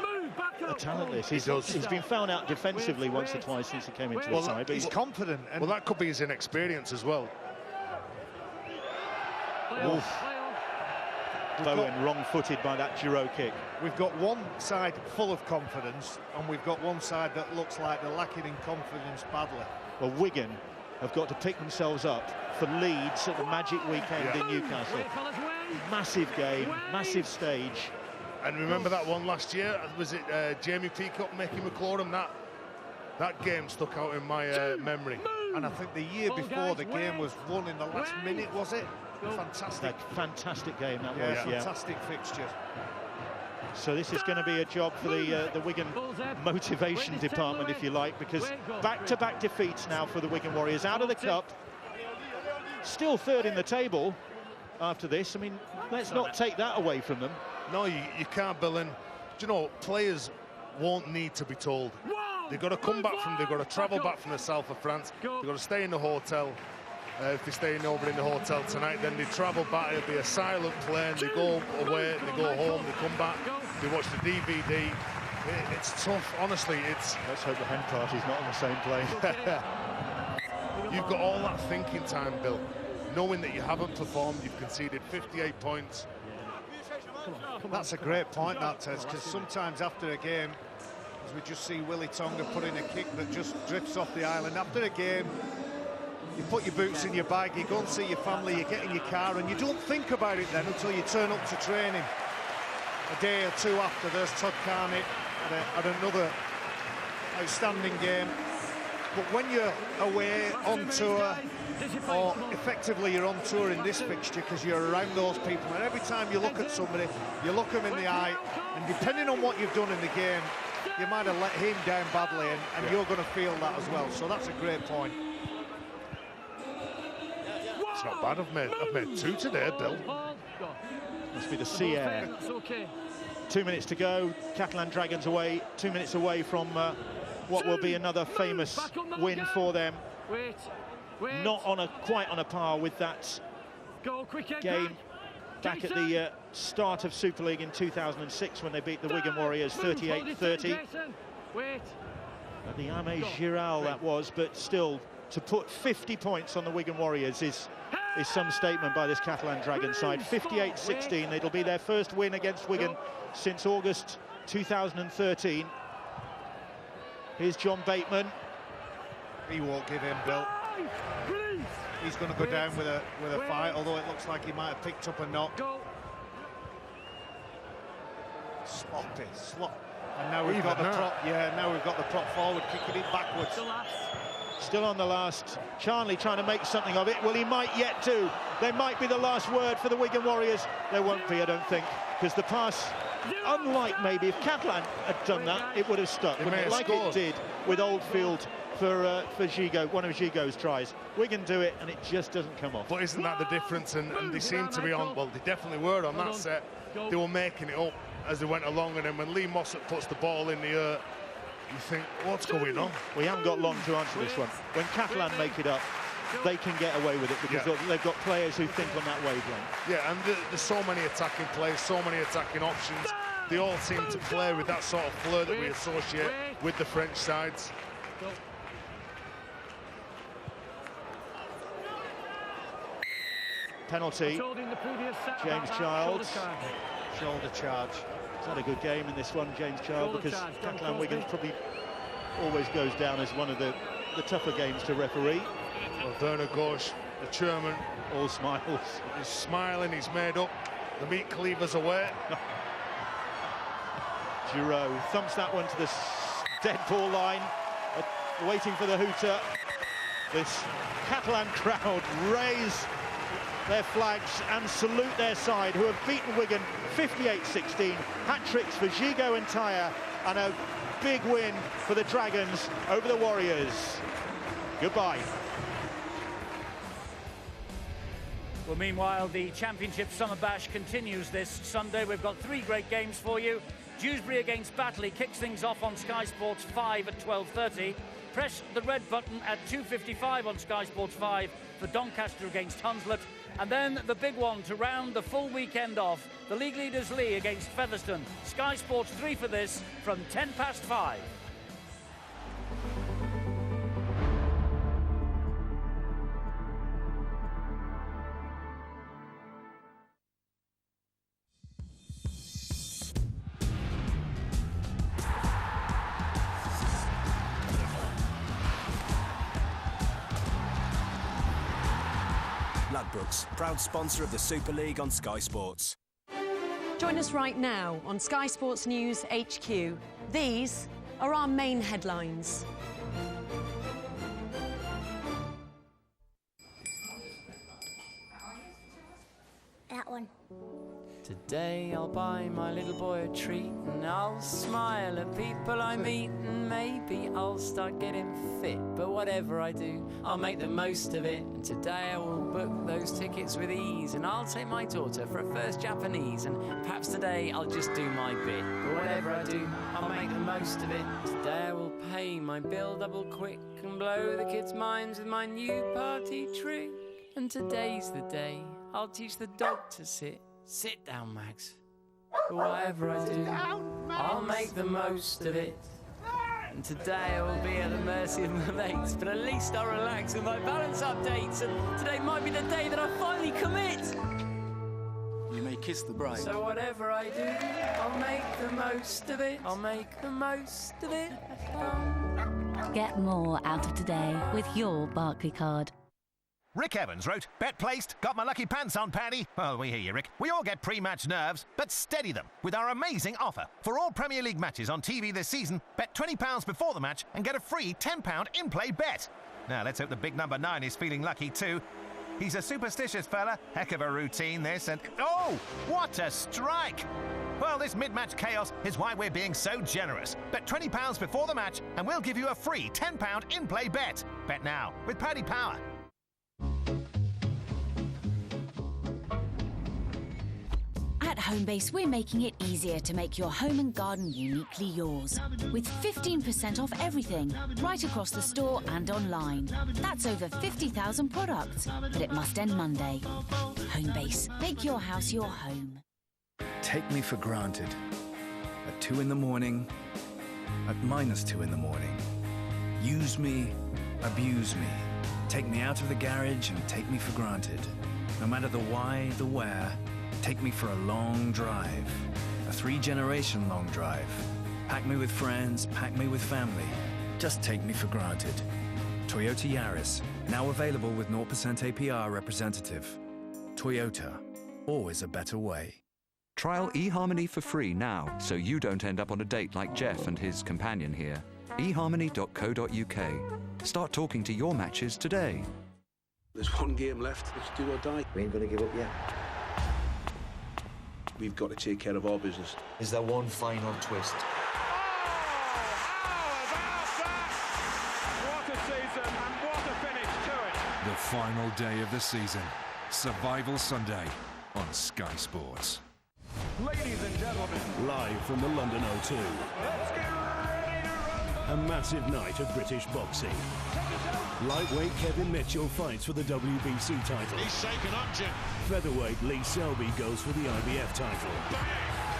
a talentless. He's been found out defensively once or twice since he came into the side. But he's confident. And well, that could be his inexperience as well. Bowen wrong-footed by that Giroud kick. We've got one side full of confidence, and we've got one side that looks like they're lacking in confidence badly. Well, Wigan have got to pick themselves up for Leeds at the Magic Weekend in Newcastle. Massive game, massive stage. And remember that one last year? Was it Jamie Peacock, Mickey McLaurin? That game stuck out in my memory. And I think the year before, the game was won in the last minute, was it? Fantastic game that was. Yeah, fantastic fixture. So this is going to be a job for the Wigan motivation department, if you like, because back-to-back defeats now for the Wigan Warriors. Out of the cup, still third in the table after this. I mean, let's not take that away from them. No, you can't, Bill. And, you know, players won't need to be told. They've got to come back they've got to travel back from the south of France. They've got to stay in the hotel. If they're staying over in the hotel tonight, then they travel back. It'll be a silent plane. They go away, they go home, they come back, they watch the DVD. It's tough, honestly. Let's hope the hen party's not on the same plane. You've got all that thinking time, Bill, knowing that you haven't performed. You've conceded 58 points. That's a great point, that, Tez, because sometimes after a game, as we just see Willie Tonga put in a kick that just drifts off the island, after a game, you put your boots in your bag, you go and see your family, you get in your car, and you don't think about it then until you turn up to training. A day or two after, there's Todd Carney at another outstanding game. But when you're away on tour, or effectively you're on tour in this fixture because you're around those people, and every time you look at somebody, you look them in the eye, and depending on what you've done in the game, you might have let him down badly, and you're going to feel that as well. So that's a great point. It's not bad. I've made two today, Bill. Must be the sea air. 2 minutes to go. Catalan Dragons away. 2 minutes away from what will be another famous win for them. Not quite on a par with that game back at the start of Super League in 2006 when they beat the Wigan Warriors 38-30. At the Aimé Giral that was, but still, to put 50 points on the Wigan Warriors is some statement by this Catalan Dragon side. 58-16, it'll be their first win against Wigan since August 2013. Here's John Bateman. He won't give in, Bill. He's going to go down with a fight, although it looks like he might have picked up a knock. Sloppy. And now we've got the prop. Yeah, now we've got the prop forward, kicking it backwards. Still on the last. Charnley trying to make something of it. Well, he might yet do. There might be the last word for the Wigan Warriors. There won't be, I don't think, because the pass, unlike maybe if Catalan had done that, it would have stuck, wouldn't it? Like it did with Oldfield for Gigot, one of Gigot's tries. Wigan do it, and it just doesn't come off. But isn't that the difference? And they seem to be on, well, they definitely were on that set. They were making it up as they went along, and then when Lee Mossop puts the ball in the air, you think, what's going on? We haven't got long to answer this one. When Catalan make it up, they can get away with it because they've got players who think on that wavelength. Yeah, and there's so many attacking plays, so many attacking options. They all seem to play with that sort of flair that we associate with the French sides. Penalty, James Childs. Shoulder charge. He's had a good game in this one, James Child, because Catalan Wigan probably always goes down as one of the tougher games to referee. Well, Werner Gosch, the chairman, all smiles. He's smiling, he's made up. The meat cleaver's away. Giroud thumps that one to the dead ball line, waiting for the hooter. This Catalan crowd raise their flags and salute their side, who have beaten Wigan 58-16. Hat-tricks for Gigot and Tyre, and a big win for the Dragons over the Warriors. Goodbye. Well, meanwhile, the Championship Summer Bash continues this Sunday. We've got 3 great games for you. Dewsbury against Batley kicks things off on Sky Sports 5 at 12:30. Press the red button at 2:55 on Sky Sports 5 for Doncaster against Hunslet. And then the big one to round the full weekend off, the league leaders Lee against Featherstone. Sky Sports 3 for this from 5:10. Ladbrokes, proud sponsor of the Super League on Sky Sports. Join us right now on Sky Sports News HQ. These are our main headlines. That one. Today I'll buy my little boy a treat and I'll smile at people I meet and maybe I'll start getting fit. But whatever I do, I'll make the most of it. And today I will book those tickets with ease and I'll take my daughter for a first Japanese and perhaps today I'll just do my bit. But whatever I do, I'll make the most of it. Today I will pay my bill double quick and blow the kids' minds with my new party trick. And today's the day I'll teach the dog to sit. Sit down, Max. But whatever I do, I'll make the most of it. And today I will be at the mercy of my mates, but at least I'll relax with my balance updates. And today might be the day that I finally commit. You may kiss the bride. So whatever I do, I'll make the most of it. I'll make the most of it. Get more out of today with your Barclay card. Rick Evans wrote, "Bet placed, got my lucky pants on, Paddy." Well, we hear you, Rick. We all get pre-match nerves, but steady them with our amazing offer. For all Premier League matches on TV this season, bet £20 before the match and get a free £10 in-play bet. Now, let's hope the big number 9 is feeling lucky too. He's a superstitious fella. Heck of a routine, this, and... Oh, what a strike! Well, this mid-match chaos is why we're being so generous. Bet £20 before the match and we'll give you a free £10 in-play bet. Bet now with Paddy Power. At Homebase, we're making it easier to make your home and garden uniquely yours. With 15% off everything, right across the store and online. That's over 50,000 products, but it must end Monday. Homebase, make your house your home. Take me for granted. At 2 in the morning, at -2 in the morning. Use me, abuse me. Take me out of the garage and take me for granted. No matter the why, the where, take me for a long drive. A 3-generation long drive. Pack me with friends, pack me with family. Just take me for granted. Toyota Yaris, now available with 0% APR representative. Toyota, always a better way. Trial eHarmony for free now, so you don't end up on a date like Jeff and his companion here. eHarmony.co.uk. Start talking to your matches today. There's one game left. It's do or die. We ain't gonna give up yet. We've got to take care of our business. Is there one final twist? What a season and what a finish to it. The final day of the season. Survival Sunday on Sky Sports. Ladies and gentlemen, live from the London O2. Let's get ready to rumble. A massive night of British boxing. Lightweight Kevin Mitchell fights for the WBC title. He's shaken up, Jim. Featherweight Lee Selby goes for the IBF title.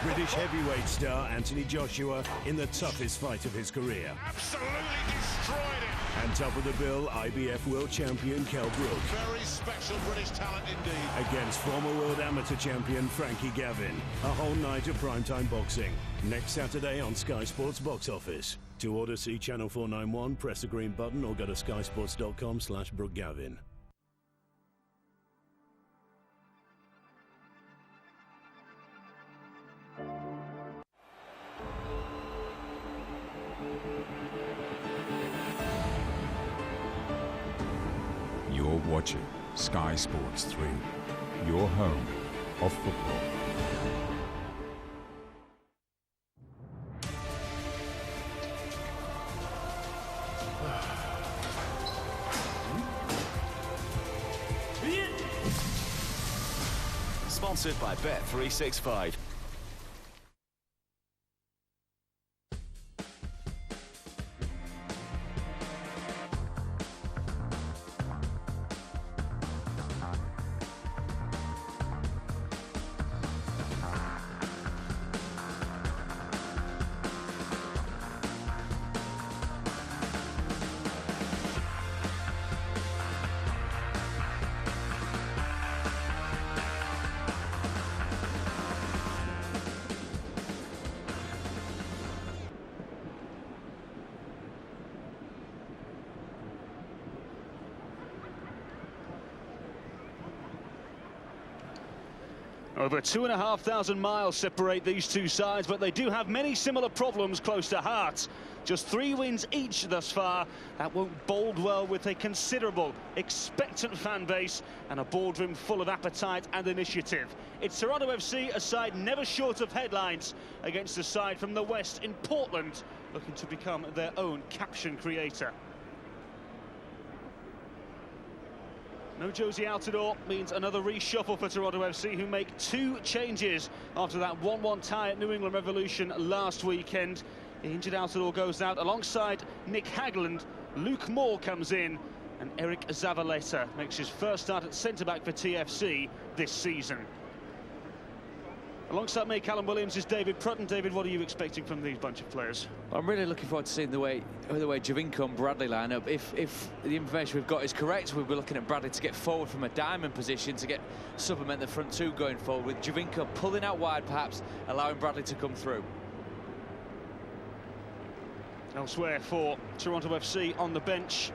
British heavyweight star Anthony Joshua in the toughest fight of his career. Absolutely destroyed him. And top of the bill, IBF world champion Kell Brook. Very special British talent indeed. Against former world amateur champion Frankie Gavin. A whole night of primetime boxing. Next Saturday on Sky Sports Box Office. To order, see Channel 491, press the green button or go to skysports.com/BrookeGavin. You're watching Sky Sports 3, your home of football. Sponsored by Bet365. Over 2,500 miles separate these two sides, but they do have many similar problems close to heart. Just 3 wins each thus far. That won't bode well with a considerable, expectant fan base and a boardroom full of appetite and initiative. It's Toronto FC, a side never short of headlines, against a side from the west in Portland, looking to become their own caption creator. No Josie Altidore means another reshuffle for Toronto FC, who make 2 changes after that 1-1 tie at New England Revolution last weekend. The injured Altidore goes out alongside Nick Hagland. Luke Moore comes in, and Eric Zavaleta makes his first start at centre-back for TFC this season. Alongside me, Callum Williams, is David Prutton. David, what are you expecting from these bunch of players? I'm really looking forward to seeing the way Javinko and Bradley line up. If the information we've got is correct, we'll be looking at Bradley to get forward from a diamond position to get supplement the front two going forward, with Javinko pulling out wide, perhaps allowing Bradley to come through. Elsewhere for Toronto FC on the bench,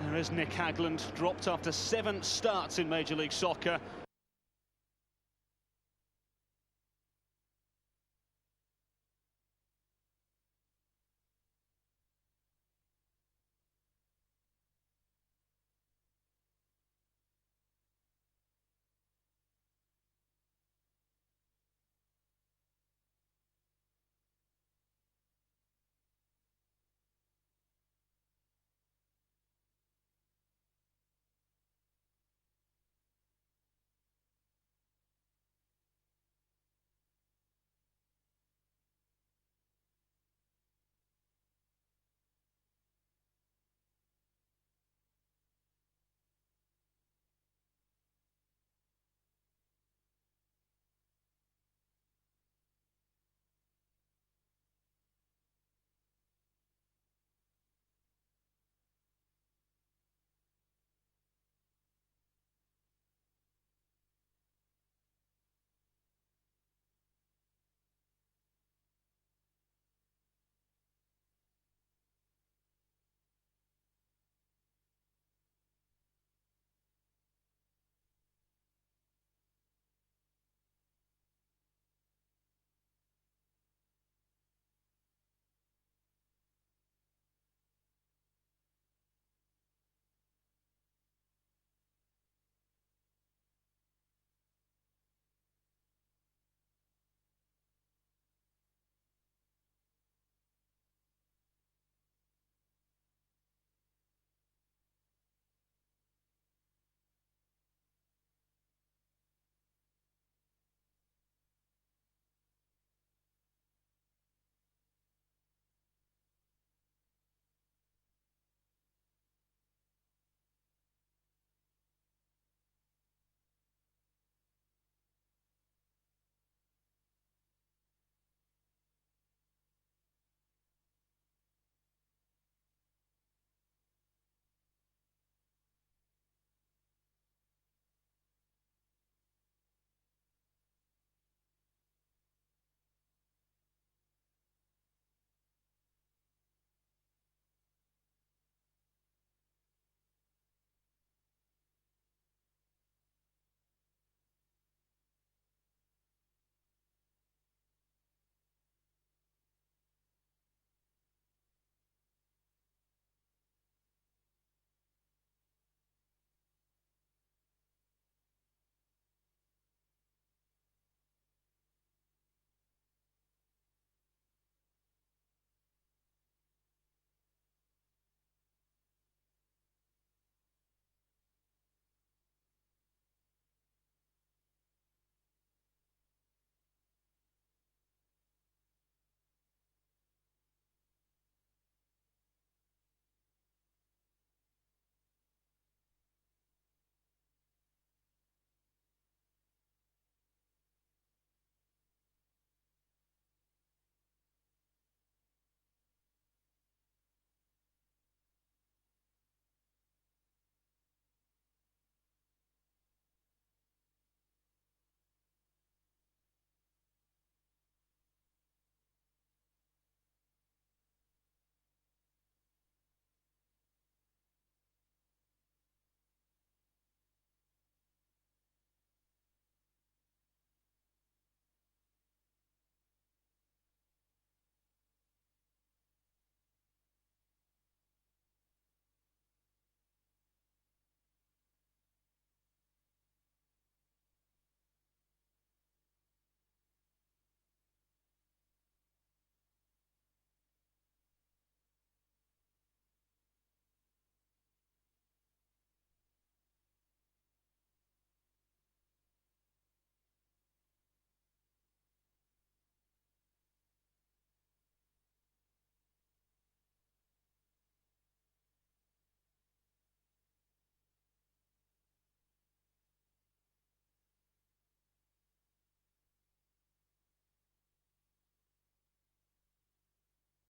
there is Nick Hagland, dropped after 7 starts in Major League Soccer.